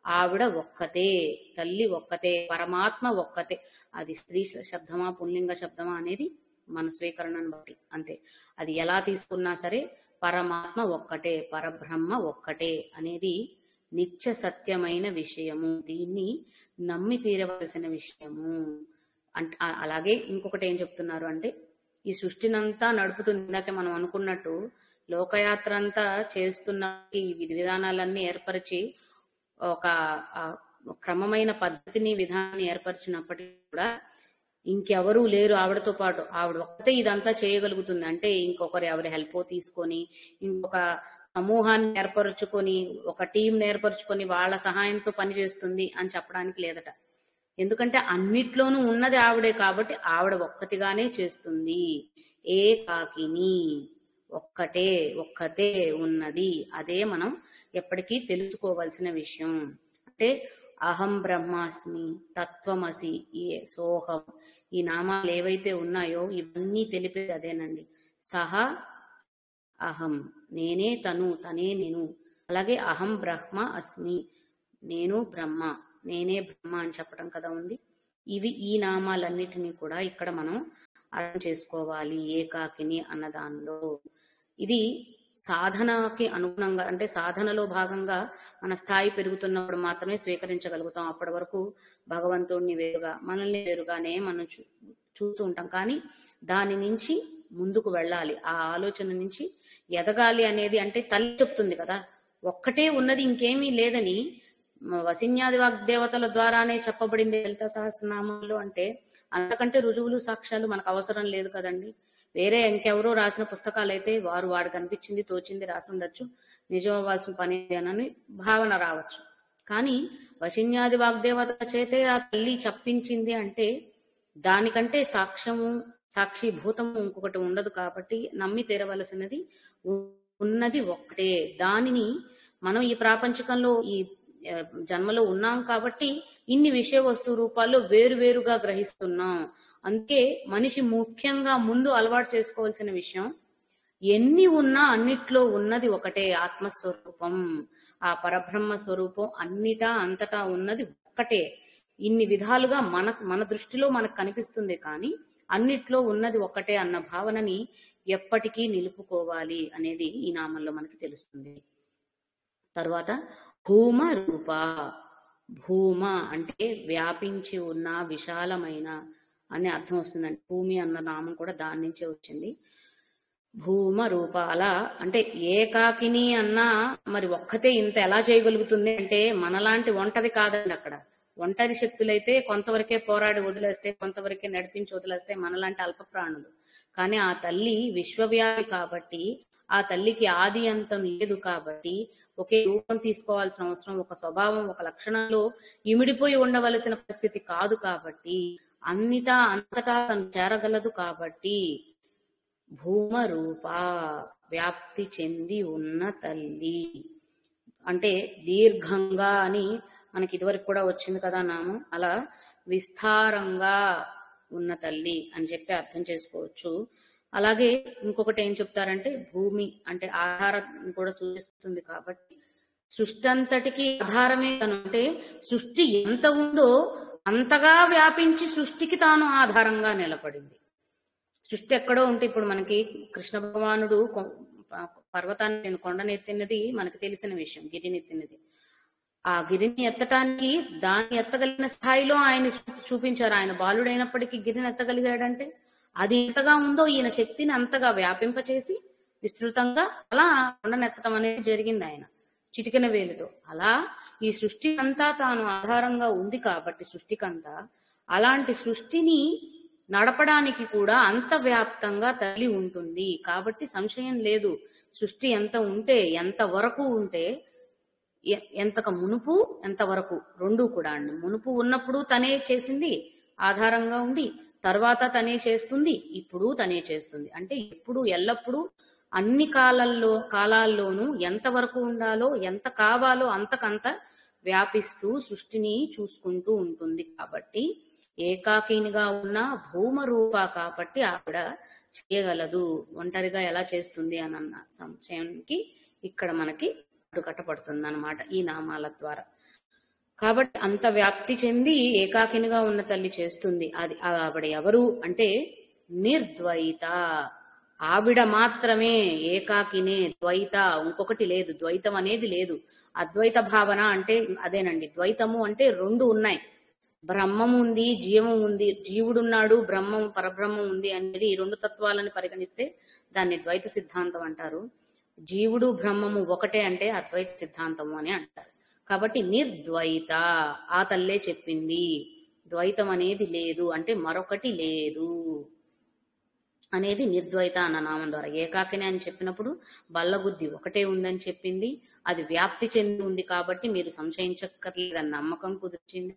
ఆవిడ ఒక్కతే, తల్లి ఒక్కతే, పరమాత్మ ఒక్కతే. అది స్త్రీ శబ్దమా పుల్లింగ శబ్దమా అనేది మన స్వీకరణను బట్టి అంతే. అది ఎలా తీసుకున్నా సరే పరమాత్మ ఒక్కటే, పరబ్రహ్మ ఒక్కటే అనేది నిత్య సత్యమైన విషయము. దీన్ని నమ్మి తీరవలసిన విషయము. అంటే అలాగే ఇంకొకటి ఏం చెప్తున్నారు అంటే, ఈ సృష్టినంతా నడుపుతుంది. ఇందాకే మనం అనుకున్నట్టు లోకయాత్ర అంతా చేస్తున్న ఈ విధి విధానాలన్నీ ఏర్పరిచి ఒక క్రమమైన పద్ధతిని విధానాన్ని ఏర్పరిచినప్పటికీ కూడా ఇంకెవరూ లేరు ఆవిడతో పాటు. ఆవిడ ఒక్కతే ఇదంతా చేయగలుగుతుంది. అంటే ఇంకొకరు ఎవరి హెల్ప్ తీసుకొని, ఇంకొక సమూహాన్ని ఏర్పరచుకొని, ఒక టీం ఏర్పరచుకొని వాళ్ళ సహాయంతో పని చేస్తుంది అని చెప్పడానికి లేదట. ఎందుకంటే అన్నిట్లోనూ ఉన్నది ఆవిడే కాబట్టి ఆవిడ ఒక్కటిగానే చేస్తుంది. ఏకాకిని, ఒక్కతే ఉన్నది. అదే మనం ఎప్పటికీ తెలుసుకోవాల్సిన విషయం. అంటే అహం బ్రహ్మాస్మి, తత్వమసి, సోహం, ఈ నామాలు ఏవైతే ఉన్నాయో ఇవన్నీ తెలిపేది అదేనండి. సహ అహం, నేనే తను, తనే నేను. అలాగే అహం బ్రహ్మ అస్మి, నేను బ్రహ్మ, నేనే బ్రహ్మ అని చెప్పడం కదా ఉంది. ఈ నామాలన్నిటినీ కూడా ఇక్కడ మనం అర్థం చేసుకోవాలి ఏకాకిని అన్న దానిలో. ఇది సాధనకి అనుగుణంగా, అంటే సాధనలో భాగంగా మన స్థాయి పెరుగుతున్నప్పుడు మాత్రమే స్వీకరించగలుగుతాం. అప్పటి వరకు భగవంతుడిని వేరుగా, మనల్ని వేరుగానే మనం చూస్తూ ఉంటాం. కానీ దాని నుంచి ముందుకు వెళ్ళాలి, ఆ ఆలోచన నుంచి ఎదగాలి అనేది. అంటే తల్లి చెప్తుంది కదా, ఒక్కటే ఉన్నది ఇంకేమీ లేదని. వసిన్యాది వాగ్దేవతల ద్వారానే చెప్పబడింది లలిత సహస్రనామాలు. అంటే అంతకంటే రుజువులు సాక్ష్యాలు మనకు అవసరం లేదు కదండి. వేరే ఇంకెవరో రాసిన పుస్తకాలు అయితే వాడికి అనిపించింది తోచింది రాసి ఉండొచ్చు, నిజం అవ్వాల్సిన పని అని భావన రావచ్చు. కానీ వసిన్యాది వాగ్దేవత చేతే ఆ తల్లి చెప్పించింది అంటే దానికంటే సాక్షిభూతము ఇంకొకటి ఉండదు. కాబట్టి నమ్మి తీరవలసినది ఉన్నది ఒక్కటే. దానిని మనం ఈ ప్రాపంచికంలో ఈ జన్మలో ఉన్నాం కాబట్టి ఇన్ని విషయ వస్తు రూపాల్లో వేరువేరుగా గ్రహిస్తున్నాం. అందుకే మనిషి ముఖ్యంగా ముందు అలవాటు చేసుకోవాల్సిన విషయం, ఎన్ని ఉన్నా అన్నిట్లో ఉన్నది ఒకటే ఆత్మస్వరూపం. ఆ పరబ్రహ్మ స్వరూపం అన్నిటా అంతటా ఉన్నది ఒక్కటే. ఇన్ని విధాలుగా మన దృష్టిలో మనకు కనిపిస్తుంది, కానీ అన్నిట్లో ఉన్నది ఒక్కటే అన్న భావనని ఎప్పటికీ నిలుపుకోవాలి అనేది ఈ నామంలో మనకి తెలుస్తుంది. తర్వాత భూమ రూప. భూమ అంటే వ్యాపించి ఉన్న, విశాలమైన అనే అర్థం వస్తుందండి. భూమి అన్న నామం కూడా దాని నుంచే వచ్చింది. భూమ రూప. అలా అంటే ఏకాకిని అన్నా మరి ఒక్కతే ఇంత ఎలా చేయగలుగుతుంది అంటే మనలాంటి ఒంటరి కాదండి. అక్కడ ఒంటరి శక్తులైతే కొంతవరకే పోరాడి వదిలేస్తే, కొంతవరకే నడిపించి వదిలేస్తే మనలాంటి అల్ప ప్రాణులు. కానీ ఆ తల్లి విశ్వవ్యాపి కాబట్టి, ఆ తల్లికి ఆది అంతం లేదు కాబట్టి, ఒకే రూపం తీసుకోవాల్సిన అవసరం, ఒక స్వభావం, ఒక లక్షణంలో ఇమిడిపోయి ఉండవలసిన పరిస్థితి కాదు కాబట్టి, అంతటా తను చేరగలదు కాబట్టి భూమ రూప, వ్యాప్తి చెంది ఉన్న తల్లి. అంటే దీర్ఘంగా అని మనకి ఇదివరకు కూడా వచ్చింది కదా నామం, అలా విస్తారంగా ఉన్న తల్లి అని చెప్పి అర్థం చేసుకోవచ్చు. అలాగే ఇంకొకటి ఏం చెప్తారంటే, భూమి అంటే ఆధారం కూడా సూచిస్తుంది కాబట్టి సృష్టి అంతటికి ఆధారమే తను. అంటే సృష్టి ఎంత ఉందో అంతగా వ్యాపించి సృష్టికి తాను ఆధారంగా నిలబడింది. సృష్టి ఎక్కడో ఉంటే, ఇప్పుడు మనకి కృష్ణ భగవానుడు పర్వతాన్ని కొండనెత్తినది మనకి తెలిసిన విషయం, గిరినెత్తినది. ఆ గిరిని ఎత్తటానికి దాన్ని ఎత్తగలిగిన స్థాయిలో ఆయన చూపించారు. ఆయన బాలుడైనప్పటికీ గిరిని ఎత్తగలిగాడంటే అది ఎంతగా ఉందో ఈయన శక్తిని అంతగా వ్యాపింపచేసి విస్తృతంగా అలా కొండనెత్తడం అనేది జరిగింది ఆయన చిటికెన వేలుతో. అలా ఈ సృష్టి అంతా తాను ఆధారంగా ఉంది కాబట్టి సృష్టికంతా, అలాంటి సృష్టిని నడపడానికి కూడా అంత వ్యాప్తంగా తల్లి ఉంటుంది కాబట్టి సంశయం లేదు. సృష్టి ఎంత ఉంటే, ఎంత వరకు ఉంటే, ఎంతక మునుపు ఎంతవరకు రెండూ కూడా అండి. మునుపు ఉన్నప్పుడు తనే చేసింది ఆధారంగా ఉండి, తర్వాత తనే చేస్తుంది, ఇప్పుడు తనే చేస్తుంది. అంటే ఎప్పుడు ఎల్లప్పుడూ అన్ని కాలాల్లోనూ ఎంతవరకు ఉండాలో, ఎంత కావాలో అంతకంత వ్యాపిస్తూ సృష్టిని చూసుకుంటూ ఉంటుంది. కాబట్టి ఏకాకినిగా ఉన్న భూమ రూప కాబట్టి ఆవిడ చేయగలదు. ఒంటరిగా ఎలా చేస్తుంది అన్న సంశయానికి ఇక్కడ మనకి అడ్డుకట్టపడుతుంది అన్నమాట ఈ నామాల ద్వారా. కాబట్టి అంత వ్యాప్తి చెంది ఏకాకినిగా ఉన్న తల్లి చేస్తుంది. అది ఆవిడ ఎవరు అంటే నిర్ద్వైత. ఆవిడ మాత్రమే ఏకాకినే, ద్వైత ఇంకొకటి లేదు, ద్వైతం అనేది లేదు. అద్వైత భావన అంటే అదేనండి. ద్వైతము అంటే రెండు ఉన్నాయి, బ్రహ్మం ఉంది, జీవం ఉంది. జీవుడున్నాడు, బ్రహ్మం పరబ్రహ్మం ఉంది అనేది ఈ రెండు తత్వాలను పరిగణిస్తే దాన్ని ద్వైత సిద్ధాంతం అంటారు. జీవుడు బ్రహ్మము ఒకటే అంటే అద్వైత సిద్ధాంతము అని అంటారు. కాబట్టి నిర్ద్వైత ఆ తల్లే చెప్పింది. ద్వైతం అనేది లేదు అంటే మరొకటి లేదు అనేది నిర్ద్వైత అన్న నామం ద్వారా. ఏకాకిని అని చెప్పినప్పుడు బల్లబుద్ధి ఒకటే ఉందని చెప్పింది. అది వ్యాప్తి చెంది ఉంది కాబట్టి మీరు సంశయించక్కర్లేదని నమ్మకం కుదిర్చింది.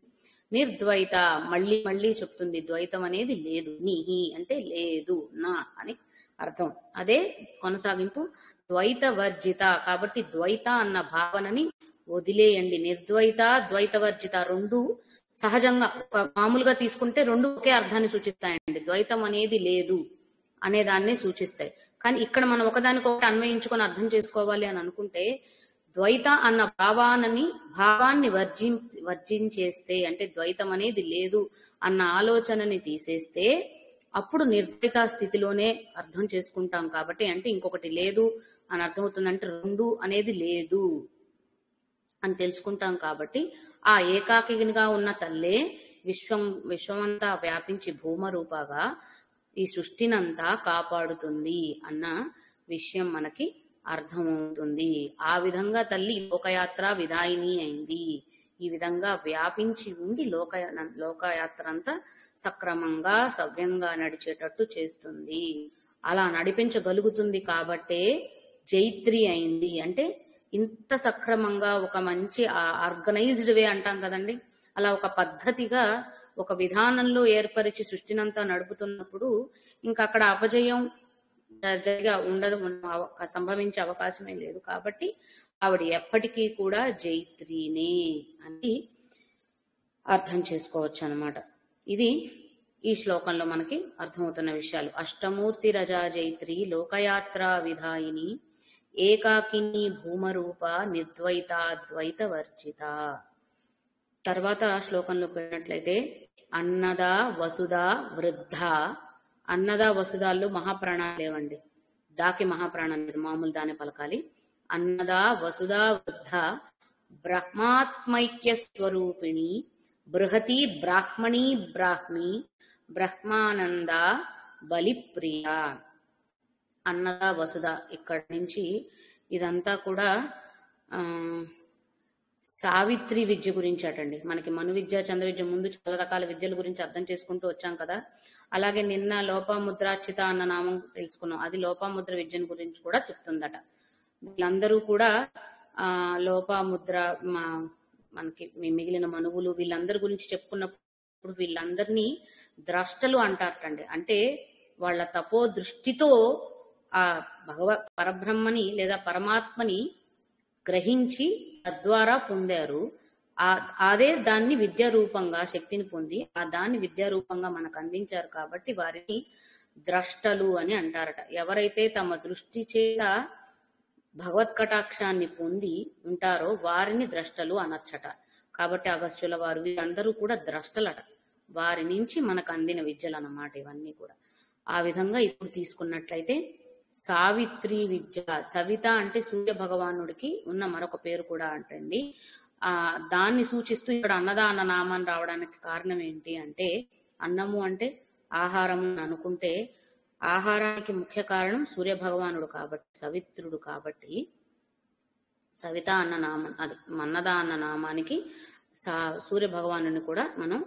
నిర్ద్వైత మళ్ళీ మళ్ళీ చెప్తుంది, ద్వైతం అనేది లేదు. నీ అంటే లేదు, నా అని అర్థం. అదే కొనసాగింపు. ద్వైత వర్జిత కాబట్టి ద్వైత అన్న భావనని వదిలేయండి. నిర్ద్వైత, ద్వైత వర్జిత రెండు సహజంగా మామూలుగా తీసుకుంటే రెండు ఒకే అర్థాన్ని సూచిస్తాయండి. ద్వైతం అనేది లేదు అనే దాన్ని సూచిస్తాయి. కానీ ఇక్కడ మనం ఒకదానికొకటి అన్వయించుకొని అర్థం చేసుకోవాలి అని అనుకుంటే, ద్వైత అన్న భావాన్ని వర్జించేస్తే, అంటే ద్వైతం అనేది లేదు అన్న ఆలోచనని తీసేస్తే అప్పుడు నిర్ద్వైత స్థితిలోనే అర్థం చేసుకుంటాం. కాబట్టి అంటే ఇంకొకటి లేదు అని అర్థమవుతుంది. అంటే రెండు అనేది లేదు అని తెలుసుకుంటాం. కాబట్టి ఆ ఏకాకినిగా ఉన్న తల్లే విశ్వమంతా వ్యాపించి భూమరూపగా ఈ సృష్టినంతా కాపాడుతుంది అన్న విషయం మనకి అర్థమవుతుంది. ఆ విధంగా తల్లి లోకయాత్ర విధాయిని అయింది. ఈ విధంగా వ్యాపించి ఉండి లోకయాత్ర అంతా సక్రమంగా సవ్యంగా నడిచేటట్టు చేస్తుంది. అలా నడిపించగలుగుతుంది కాబట్టే జైత్రి అయింది. అంటే ఇంత సక్రమంగా ఒక మంచి ఆర్గనైజ్డ్ వే అంటాం కదండి, అలా ఒక పద్ధతిగా ఒక విధానంలో ఏర్పరిచి సృష్టినంతా నడుపుతున్నప్పుడు ఇంకా అక్కడ అపజయం ఉండదు, సంభవించే అవకాశమే లేదు. కాబట్టి ఆవిడ ఎప్పటికీ కూడా జైత్రినే అని అర్థం చేసుకోవచ్చు అన్నమాట. ఇది ఈ శ్లోకంలో మనకి అర్థమవుతున్న విషయాలు. అష్టమూర్తి రజా జైత్రి లోకయాత్రా విధాయిని ఏకాకిని భూమరూప నిర్ద్వైతాద్వైత వర్జిత. తర్వాత శ్లోకంలో పోయినట్లయితే అన్నద వసుధ వృద్ధ. అన్నద వసుధాల్లో మహాప్రాణాలు లేవండి, దాకి మహాప్రాణం లేదు, మామూలు దాన్ని పలకాలి. అన్నద వసుధ వృద్ధ బ్రహ్మాత్మైక్య స్వరూపిణి బృహతి బ్రాహ్మణి బ్రాహ్మి బ్రహ్మానంద బలిప్రియ. అన్నద వసుధ ఇక్కడి నుంచి ఇదంతా కూడా సావిత్రి విద్య గురించి అటండి. మనకి మను విద్య చంద్ర విద్య ముందు చాలా రకాల విద్యల గురించి అర్థం చేసుకుంటూ వచ్చాం కదా. అలాగే నిన్న లోపముద్రార్చిత అన్న నామం తెలుసుకున్నాం, అది లోపముద్ర విద్యను గురించి కూడా చెప్తుందట. వీళ్ళందరూ కూడా లోపముద్ర మనకి మిగిలిన మనువులు వీళ్ళందరి గురించి చెప్పుకున్నప్పుడు వీళ్ళందరినీ ద్రష్టలు అంటారటండి. అంటే వాళ్ళ తపో దృష్టితో ఆ పరబ్రహ్మని లేదా పరమాత్మని గ్రహించి తద్వారా పొందారు. అదే దాన్ని విద్యారూపంగా శక్తిని పొంది దాన్ని విద్యారూపంగా మనకు అందించారు కాబట్టి వారిని ద్రష్టలు అని అంటారట. ఎవరైతే తమ దృష్టి చేత భగవత్ కటాక్షాన్ని పొంది ఉంటారో వారిని ద్రష్టలు అనొచ్చట. కాబట్టి అగస్త్యుల వారు వీరందరూ కూడా ద్రష్టలట. వారి నుంచి మనకు అందిన విద్యలు అన్నమాట ఇవన్నీ కూడా. ఆ విధంగా ఇప్పుడు తీసుకున్నట్లయితే సావిత్రి విద్య, సవిత అంటే సూర్య భగవానుడికి ఉన్న మరొక పేరు కూడా అంటండి. దాన్ని సూచిస్తూ ఇక్కడ అన్నదాన నామాన్ని రావడానికి కారణం ఏంటి అంటే, అన్నము అంటే ఆహారము అనుకుంటే ఆహారానికి ముఖ్య కారణం సూర్య భగవానుడు కాబట్టి, సవిత్రుడు కాబట్టి సవిత అన్న నామం, అది అన్నద అన్న నామానికి సూర్య భగవాను కూడా మనం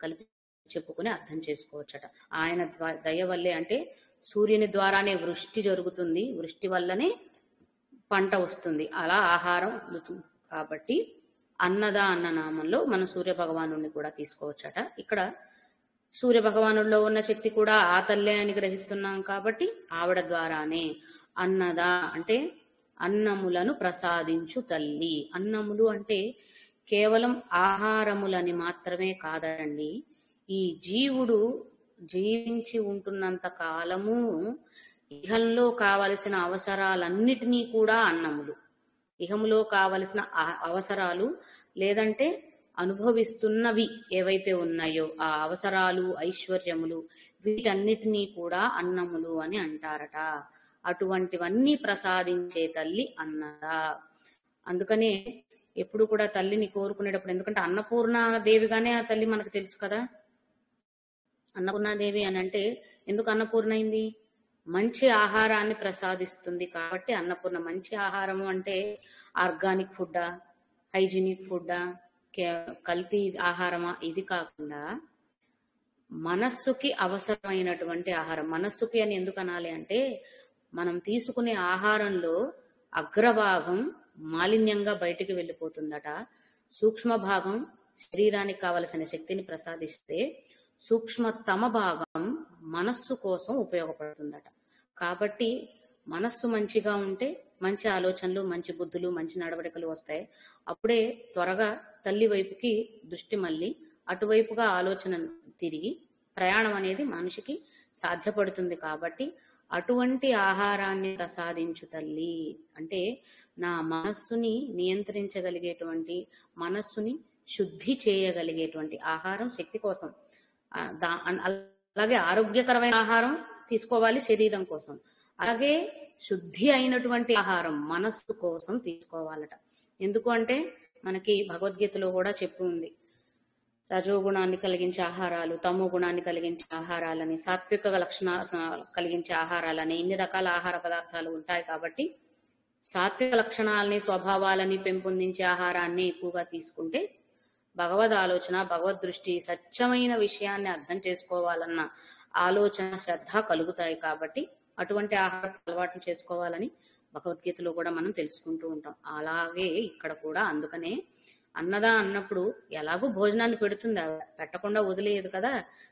కలిపి చెప్పుకుని అర్థం చేసుకోవచ్చట. ఆయన దయ వల్లే, అంటే సూర్యుని ద్వారానే వృష్టి జరుగుతుంది, వృష్టి వల్లనే పంట వస్తుంది, అలా ఆహారం అందుతుంది. కాబట్టి అన్నద అన్న నామంలో మనం సూర్య భగవాను కూడా తీసుకోవచ్చట. ఇక్కడ సూర్య భగవానుల్లో ఉన్న శక్తి కూడా ఆ తల్లే అని గ్రహిస్తున్నాం కాబట్టి ఆవిడ ద్వారానే అన్నద అంటే అన్నములను ప్రసాదించు తల్లి. అన్నములు అంటే కేవలం ఆహారములని మాత్రమే కాదండి. ఈ జీవుడు జీవించి ఉంటున్నంత కాలము ఇహంలో కావలసిన అవసరాలన్నిటినీ కూడా అన్నములు, ఇహములో కావలసిన అవసరాలు లేదంటే అనుభవిస్తున్నవి ఏవైతే ఉన్నాయో ఆ అవసరాలు ఐశ్వర్యములు వీటన్నిటినీ కూడా అన్నములు అని అంటారట. అటువంటివన్నీ ప్రసాదించే తల్లి అన్నద. అందుకనే ఎప్పుడు కూడా తల్లిని కోరుకునేటప్పుడు, ఎందుకంటే అన్నపూర్ణాదేవిగానే ఆ తల్లి మనకు తెలుసు కదా. అన్నపూర్ణాదేవి అని అంటే ఎందుకు అన్నపూర్ణ అయింది? మంచి ఆహారాన్ని ప్రసాదిస్తుంది కాబట్టి అన్నపూర్ణ. మంచి ఆహారము అంటే ఆర్గానిక్ ఫుడ్డా, హైజీనిక్ ఫుడ్డా, కల్తీ ఆహారమా, ఇది కాకుండా మనస్సుకి అవసరమైనటువంటి ఆహారం. మనస్సుకి అని ఎందుకు అనాలి అంటే, మనం తీసుకునే ఆహారంలో అగ్రభాగం మాలిన్యంగా బయటికి వెళ్ళిపోతుందట. సూక్ష్మ భాగం శరీరానికి కావలసిన శక్తిని ప్రసాదిస్తే సూక్ష్మతమ భాగం మనస్సు కోసం ఉపయోగపడుతుందట. కాబట్టి మనస్సు మంచిగా ఉంటే మంచి ఆలోచనలు, మంచి బుద్ధులు, మంచి నడవడికలు వస్తాయి. అప్పుడే త్వరగా తల్లి వైపుకి దృష్టి మళ్ళీ అటువైపుగా ఆలోచన తిరిగి ప్రయాణం అనేది మనిషికి సాధ్యపడుతుంది. కాబట్టి అటువంటి ఆహారాన్ని ప్రసాదించు తల్లి అంటే నా మనస్సుని నియంత్రించగలిగేటువంటి, మనస్సుని శుద్ధి చేయగలిగేటువంటి ఆహారం శక్తి కోసం. అలాగే ఆరోగ్యకరమైన ఆహారం తీసుకోవాలి శరీరం కోసం, అలాగే శుద్ధి అయినటువంటి ఆహారం మనస్సు కోసం తీసుకోవాలట. ఎందుకు అంటే మనకి భగవద్గీతలో కూడా చెప్పి ఉంది, రజోగుణాన్ని కలిగించే ఆహారాలు, తమో గుణాన్ని కలిగించే ఆహారాలని, సాత్విక లక్షణ కలిగించే ఆహారాలని, ఇన్ని రకాల ఆహార పదార్థాలు ఉంటాయి. కాబట్టి సాత్విక లక్షణాలని, స్వభావాలని పెంపొందించే ఆహారాన్ని ఎక్కువగా తీసుకుంటే భగవద్ ఆలోచన, భగవద్ దృష్టి, సత్యమైన విషయాన్ని అర్థం చేసుకోవాలన్న ఆలోచన, శ్రద్ధ కలుగుతాయి. కాబట్టి అటువంటి ఆహార అలవాట్లు చేసుకోవాలని భగవద్గీతలో కూడా మనం తెలుసుకుంటూ ఉంటాం. అలాగే ఇక్కడ కూడా అందుకనే అన్నదా అన్నప్పుడు ఎలాగూ భోజనాన్ని పెడుతుంది, పెట్టకుండా వదిలేదు కదా.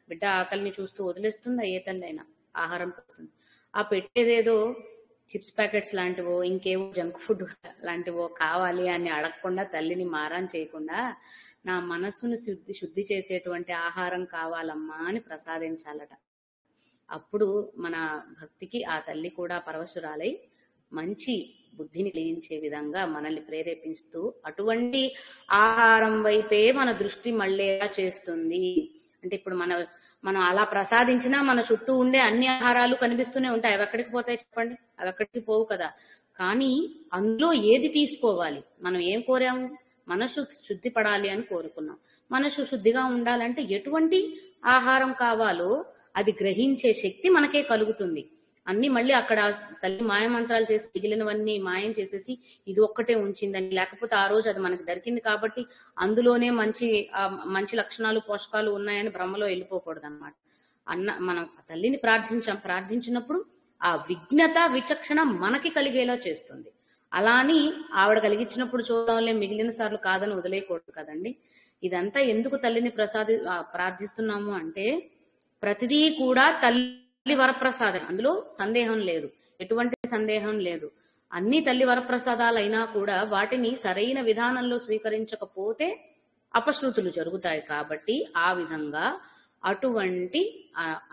బిడ్డ ఆకలిని చూస్తూ వదిలేస్తుందా? ఏ తల్లి అయినా ఆహారం పెడుతుంది. ఆ పెట్టేదేదో చిప్స్ ప్యాకెట్స్ లాంటివో ఇంకేవో జంక్ ఫుడ్ లాంటివో కావాలి అని అడగకుండా తల్లిని మారాన్ చేయకుండా నా మనస్సును శుద్ధి చేసేటువంటి ఆహారం కావాలమ్మా అని ప్రసాదించాలట. అప్పుడు మన భక్తికి ఆ తల్లి కూడా పరవశురాలై మంచి బుద్ధిని కలిగించే విధంగా మనల్ని ప్రేరేపిస్తూ అటువంటి ఆహారం వైపే మన దృష్టి మళ్ళేలా చేస్తుంది. అంటే ఇప్పుడు మనం అలా ప్రసాదించినా మన చుట్టూ ఉండే అన్ని ఆహారాలు కనిపిస్తూనే ఉంటాయి. అవి ఎక్కడికి పోతాయి చెప్పండి? అవి ఎక్కడికి పోవు కదా. కానీ అందులో ఏది తీసుకోవాలి? మనం ఏం కోరాము? మనసు శుద్ధి పడాలి అని కోరుకున్నాం. మనసు శుద్ధిగా ఉండాలంటే ఎటువంటి ఆహారం కావాలో అది గ్రహించే శక్తి మనకే కలుగుతుంది. అన్ని మళ్ళీ అక్కడ తల్లి మాయమంత్రాలు చేసి మిగిలినవన్నీ మాయం చేసేసి ఇది ఒక్కటే ఉంచిందని, లేకపోతే ఆ రోజు అది మనకి దొరికింది కాబట్టి అందులోనే మంచి లక్షణాలు పోషకాలు ఉన్నాయని భ్రమలో వెళ్ళిపోకూడదు అనమాట. మనం తల్లిని ప్రార్థించినప్పుడు ఆ విజ్ఞత విచక్షణ మనకి కలిగేలా చేస్తుంది. అలా అని ఆవిడ కలిగించినప్పుడు చూద్దాంలే మిగిలిన సార్లు కాదని వదిలేయకూడదు కదండి. ఇదంతా ఎందుకు తల్లిని ప్రార్థిస్తున్నాము అంటే ప్రతిదీ కూడా తల్లి వరప్రసాదం, అందులో సందేహం లేదు, ఎటువంటి సందేహం లేదు. అన్ని తల్లి వరప్రసాదాలు అయినా కూడా వాటిని సరైన విధానంలో స్వీకరించకపోతే అపశృతులు జరుగుతాయి. కాబట్టి ఆ విధంగా అటువంటి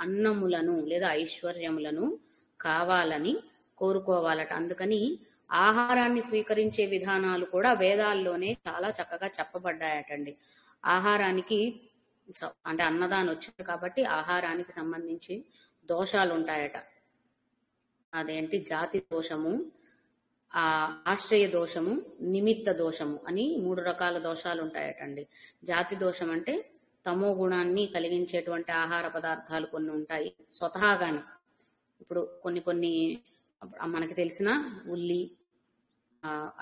అన్నములను లేదా ఐశ్వర్యములను కావాలని కోరుకోవాలట. అందుకని ఆహారాన్ని స్వీకరించే విధానాలు కూడా వేదాల్లోనే చాలా చక్కగా చెప్పబడ్డాయటండి. ఆహారానికి అంటే అన్నదానం వచ్చింది కాబట్టి ఆహారానికి సంబంధించి దోషాలు ఉంటాయట. అదేంటి జాతి దోషము, ఆశ్రయ దోషము, నిమిత్త దోషము అని 3 రకాల దోషాలు ఉంటాయటండి. జాతి దోషం అంటే తమో గుణాన్ని కలిగించేటువంటి ఆహార పదార్థాలు కొన్ని ఉంటాయి స్వతహాగానే. ఇప్పుడు కొన్ని మనకి తెలిసిన ఉల్లి,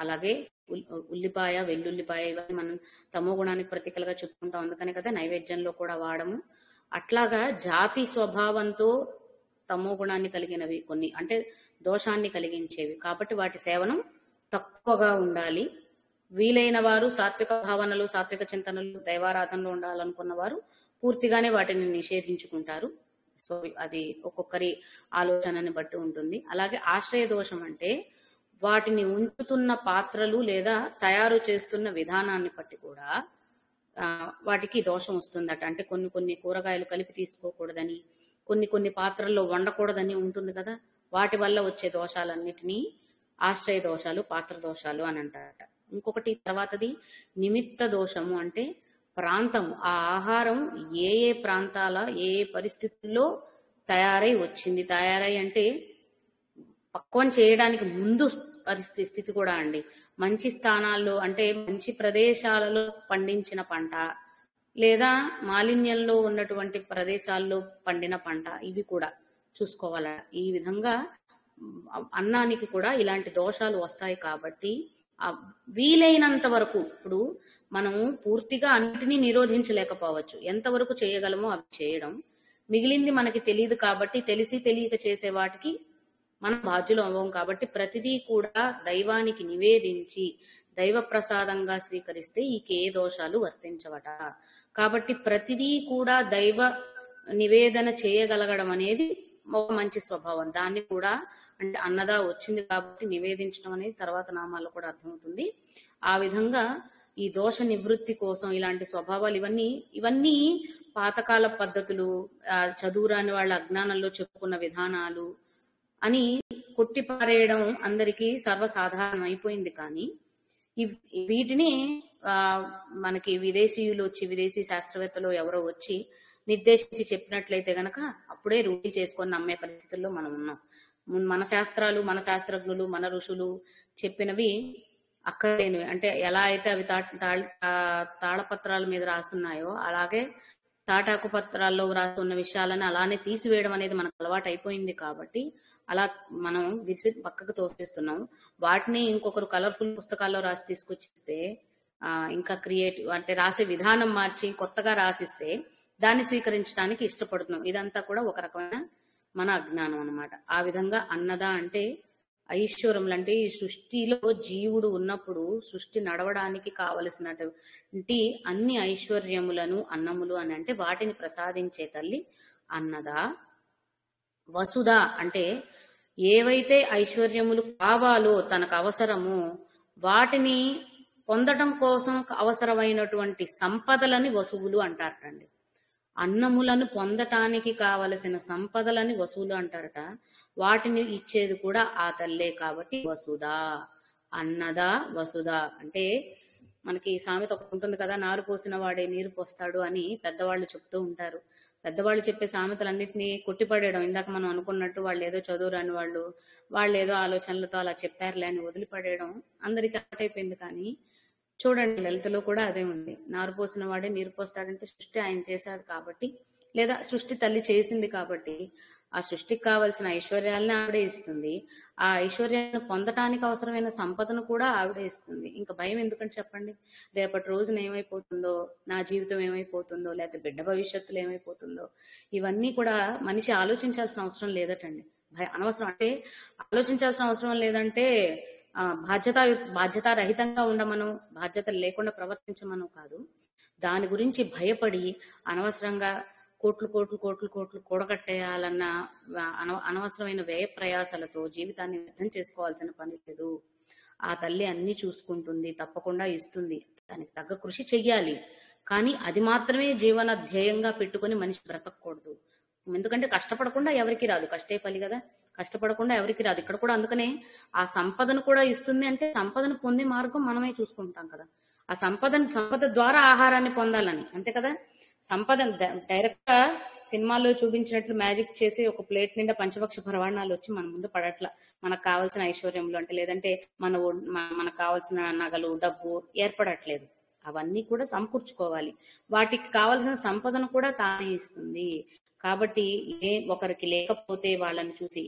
అలాగే ఉల్లిపాయ, వెల్లుల్లిపాయ ఇవన్నీ మనం తమో గుణానికి ప్రతీకలుగా చెప్పుకుంటాం. అందుకనే కదా నైవేద్యంలో కూడా వాడము. అట్లాగా జాతి స్వభావంతో తమో గుణాన్ని కలిగినవి కొన్ని అంటే దోషాన్ని కలిగించేవి కాబట్టి వాటి సేవనం తక్కువగా ఉండాలి. వీలైన వారు సాత్విక భావనలు, సాత్విక చింతనలు, దైవారాధనలు ఉండాలనుకున్న వారు పూర్తిగానే వాటిని నిషేధించుకుంటారు. సో అది ఒక్కొక్కరి ఆలోచనని బట్టి ఉంటుంది. అలాగే ఆశ్రయ దోషం అంటే వాటిని ఉంచుతున్న పాత్రలు లేదా తయారు చేస్తున్న విధానాన్ని బట్టి కూడా వాటికి దోషం వస్తుందట. అంటే కొన్ని కూరగాయలు కలిపి తీసుకోకూడదని, కొన్ని పాత్రల్లో వండకూడదని ఉంటుంది కదా. వాటి వల్ల వచ్చే దోషాలన్నిటినీ ఆశ్రయ దోషాలు, పాత్ర దోషాలు అని అంటారట. ఇంకొకటి తర్వాతది నిమిత్త దోషము అంటే ప్రాంతము, ఆ ఆహారం ఏ ప్రాంతాల ఏ పరిస్థితుల్లో తయారై అంటే పక్వం చేయడానికి ముందు స్థితి కూడా అండి. మంచి స్థానాల్లో అంటే మంచి ప్రదేశాలలో పండించిన పంట లేదా మాలిన్యంలో ఉన్నటువంటి ప్రదేశాల్లో పండిన పంట ఇవి కూడా చూసుకోవాల. ఈ విధంగా అన్నానికి కూడా ఇలాంటి దోషాలు వస్తాయి. కాబట్టి వీలైనంత వరకు ఇప్పుడు మనము పూర్తిగా అన్నిటినీ నిరోధించలేకపోవచ్చు, ఎంతవరకు చేయగలమో అవి చేయడం. మిగిలింది మనకి తెలియదు కాబట్టి తెలిసి తెలియక చేసే వాటికి మనం బాధ్యులు అవ్వం. కాబట్టి ప్రతిదీ కూడా దైవానికి నివేదించి దైవ ప్రసాదంగా స్వీకరిస్తే ఈకే దోషాలు వర్తించవట. కాబట్టి ప్రతిదీ కూడా దైవ నివేదన చేయగలగడం అనేది ఒక మంచి స్వభావం. దాన్ని కూడా అంటే అన్నదా వచ్చింది కాబట్టి నివేదించడం అనేది తర్వాత నామాల్లో కూడా అర్థమవుతుంది. ఆ విధంగా ఈ దోష నివృత్తి కోసం ఇలాంటి స్వభావాలు ఇవన్నీ పాతకాల పద్ధతులు, చదువురాని వాళ్ళ అజ్ఞానంలో చెప్పుకున్న విధానాలు అని కొట్టిపారేయడం అందరికీ సర్వసాధారణం అయిపోయింది. కానీ వీటిని మనకి విదేశీ శాస్త్రవేత్తలు ఎవరో వచ్చి నిర్దేశించి చెప్పినట్లయితే గనక అప్పుడే రూఢి చేసుకొని నమ్మే పరిస్థితుల్లో మనం ఉన్నాం. మన శాస్త్రాలు, మన శాస్త్రజ్ఞులు, మన ఋషులు చెప్పినవి అక్కర్లేనివి. అంటే ఎలా అయితే అవి తాళపత్రాల మీద రాసున్నాయో అలాగే తాటాకు పత్రాల్లో రాసున్న విషయాలను అలానే తీసివేయడం అనేది మనకు అలవాటు అయిపోయింది. కాబట్టి అలా మనం పక్కకు తోసేస్తున్నాం. వాటిని ఇంకొకరు కలర్ఫుల్ పుస్తకాల్లో రాసి తీసుకొచ్చిస్తే ఇంకా క్రియేటివ్ అంటే రాసే విధానం మార్చి కొత్తగా రాసిస్తే దాన్ని స్వీకరించడానికి ఇష్టపడుతున్నాం. ఇదంతా కూడా ఒక రకమైన మన అజ్ఞానం అన్నమాట. ఆ విధంగా అన్నదా అంటే ఐశ్వర్యములు అంటే ఈ సృష్టిలో జీవుడు ఉన్నప్పుడు సృష్టి నడవడానికి కావలసినటువంటి అన్ని ఐశ్వర్యములను అన్నములు అని అంటే వాటిని ప్రసాదించే తల్లి అన్నదా. వసుధ అంటే ఏవైతే ఐశ్వర్యములు కావాలో తనకు అవసరమో వాటిని పొందటం కోసం అవసరమైనటువంటి సంపదలని వసువులు అంటారటండి. అన్నములను పొందటానికి కావలసిన సంపదలని వసువులు అంటారట. వాటిని ఇచ్చేది కూడా ఆ తల్లే కాబట్టి వసుధ. అన్నద వసుధ అంటే మనకి సామెత ఒకటి ఉంటుంది కదా, నారు పోసిన వాడే నీరు పోస్తాడు అని పెద్దవాళ్ళు చెప్తూ ఉంటారు. పెద్దవాళ్ళు చెప్పే సామెతలన్నింటినీ కొట్టిపడేయడం, ఇందాక మనం అనుకున్నట్టు వాళ్ళు ఏదో చదువురాని వాళ్ళు ఏదో ఆలోచనలతో అలా చెప్పారులే అని వదిలిపడేయడం అందరికీ అలవాటైపోయింది. కానీ చూడండి, లలితలో కూడా అదే ఉంది. నారు పోసిన వాడే నీరు పోస్తాడంటే సృష్టి ఆయన చేశాడు కాబట్టి, లేదా సృష్టి తల్లి చేసింది కాబట్టి ఆ సృష్టికి కావలసిన ఐశ్వర్యాలను ఆవిడే ఇస్తుంది. ఆ ఐశ్వర్యాన్ని పొందటానికి అవసరమైన సంపదను కూడా ఆవిడే ఇస్తుంది. ఇంకా భయం ఎందుకంటే చెప్పండి, రేపటి రోజున ఏమైపోతుందో, నా జీవితం ఏమైపోతుందో, లేకపోతే బిడ్డ భవిష్యత్తులో ఏమైపోతుందో, ఇవన్నీ కూడా మనిషి ఆలోచించాల్సిన అవసరం లేదటండి. అనవసరం అంటే ఆలోచించాల్సిన అవసరం లేదంటే బాధ్యతారహితంగా ఉండమను, బాధ్యతలు లేకుండా ప్రవర్తించమను కాదు. దాని గురించి భయపడి అనవసరంగా కోట్లు కోట్లు కోట్లు కోట్లు కూడగట్టేయాలన్న అనవసరమైన వ్యయ ప్రయాసాలతో జీవితాన్ని వ్యర్థం చేసుకోవాల్సిన పని లేదు. ఆ తల్లి అన్ని చూసుకుంటుంది, తప్పకుండా ఇస్తుంది. దానికి తగ్గ కృషి చెయ్యాలి. కానీ అది మాత్రమే జీవన ధ్యేయంగా పెట్టుకుని మనిషి బ్రతకూడదు. ఎందుకంటే కష్టపడకుండా ఎవరికి రాదు, కష్టే పని కదా, కష్టపడకుండా ఎవరికి రాదు. ఇక్కడ కూడా అందుకనే ఆ సంపదను కూడా ఇస్తుంది. అంటే సంపదను పొందే మార్గం మనమే చూసుకుంటాం కదా. ఆ సంపద ద్వారా ఆహారాన్ని పొందాలని, అంతే కదా. సంపద డైరెక్ట్ గా సినిమాల్లో చూపించినట్లు మ్యాజిక్ చేసి ఒక ప్లేట్ నిండా పంచభక్ష పరవాణాలు వచ్చి మన ముందు పడట్ల. మనకు కావాల్సిన ఐశ్వర్యములు అంటే లేదంటే మనకు కావాల్సిన నగలు, డబ్బు ఏర్పడట్లేదు. అవన్నీ కూడా సమకూర్చుకోవాలి. వాటికి కావలసిన సంపదను కూడా తానే ఇస్తుంది. కాబట్టి ఒకరికి లేకపోతే వాళ్ళని చూసి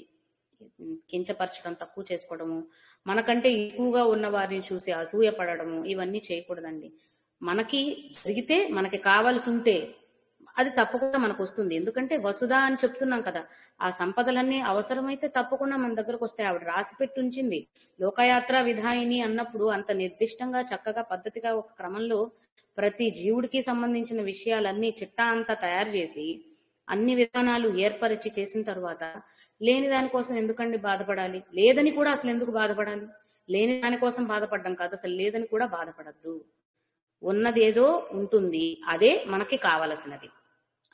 కించపరచడం, తక్కువ చేసుకోవడము, మనకంటే ఎక్కువగా ఉన్న వారిని చూసి అసూయ పడడము, ఇవన్నీ చేయకూడదండి. మనకి జరిగితే, మనకి కావాల్సి ఉంటే అది తప్పకుండా మనకు వస్తుంది. ఎందుకంటే వసుధ అని చెప్తున్నాం కదా, ఆ సంపదలన్నీ అవసరమైతే తప్పకుండా మన దగ్గరకు వస్తాయి. ఆవిడ రాసి పెట్టి ఉంచింది. లోకయాత్ర విధాయిని అన్నప్పుడు అంత నిర్దిష్టంగా చక్కగా పద్ధతిగా ఒక క్రమంలో ప్రతి జీవుడికి సంబంధించిన విషయాలన్నీ చిట్టా అంతా తయారు చేసి అన్ని విధానాలు ఏర్పరిచి చేసిన తర్వాత లేని దానికోసం ఎందుకండి బాధపడాలి? లేదని కూడా అసలు ఎందుకు బాధపడాలి? లేని దానికోసం బాధపడడం కాదు, అసలు లేదని కూడా బాధపడద్దు. ఉన్నది ఏదో ఉంటుంది, అదే మనకి కావలసినది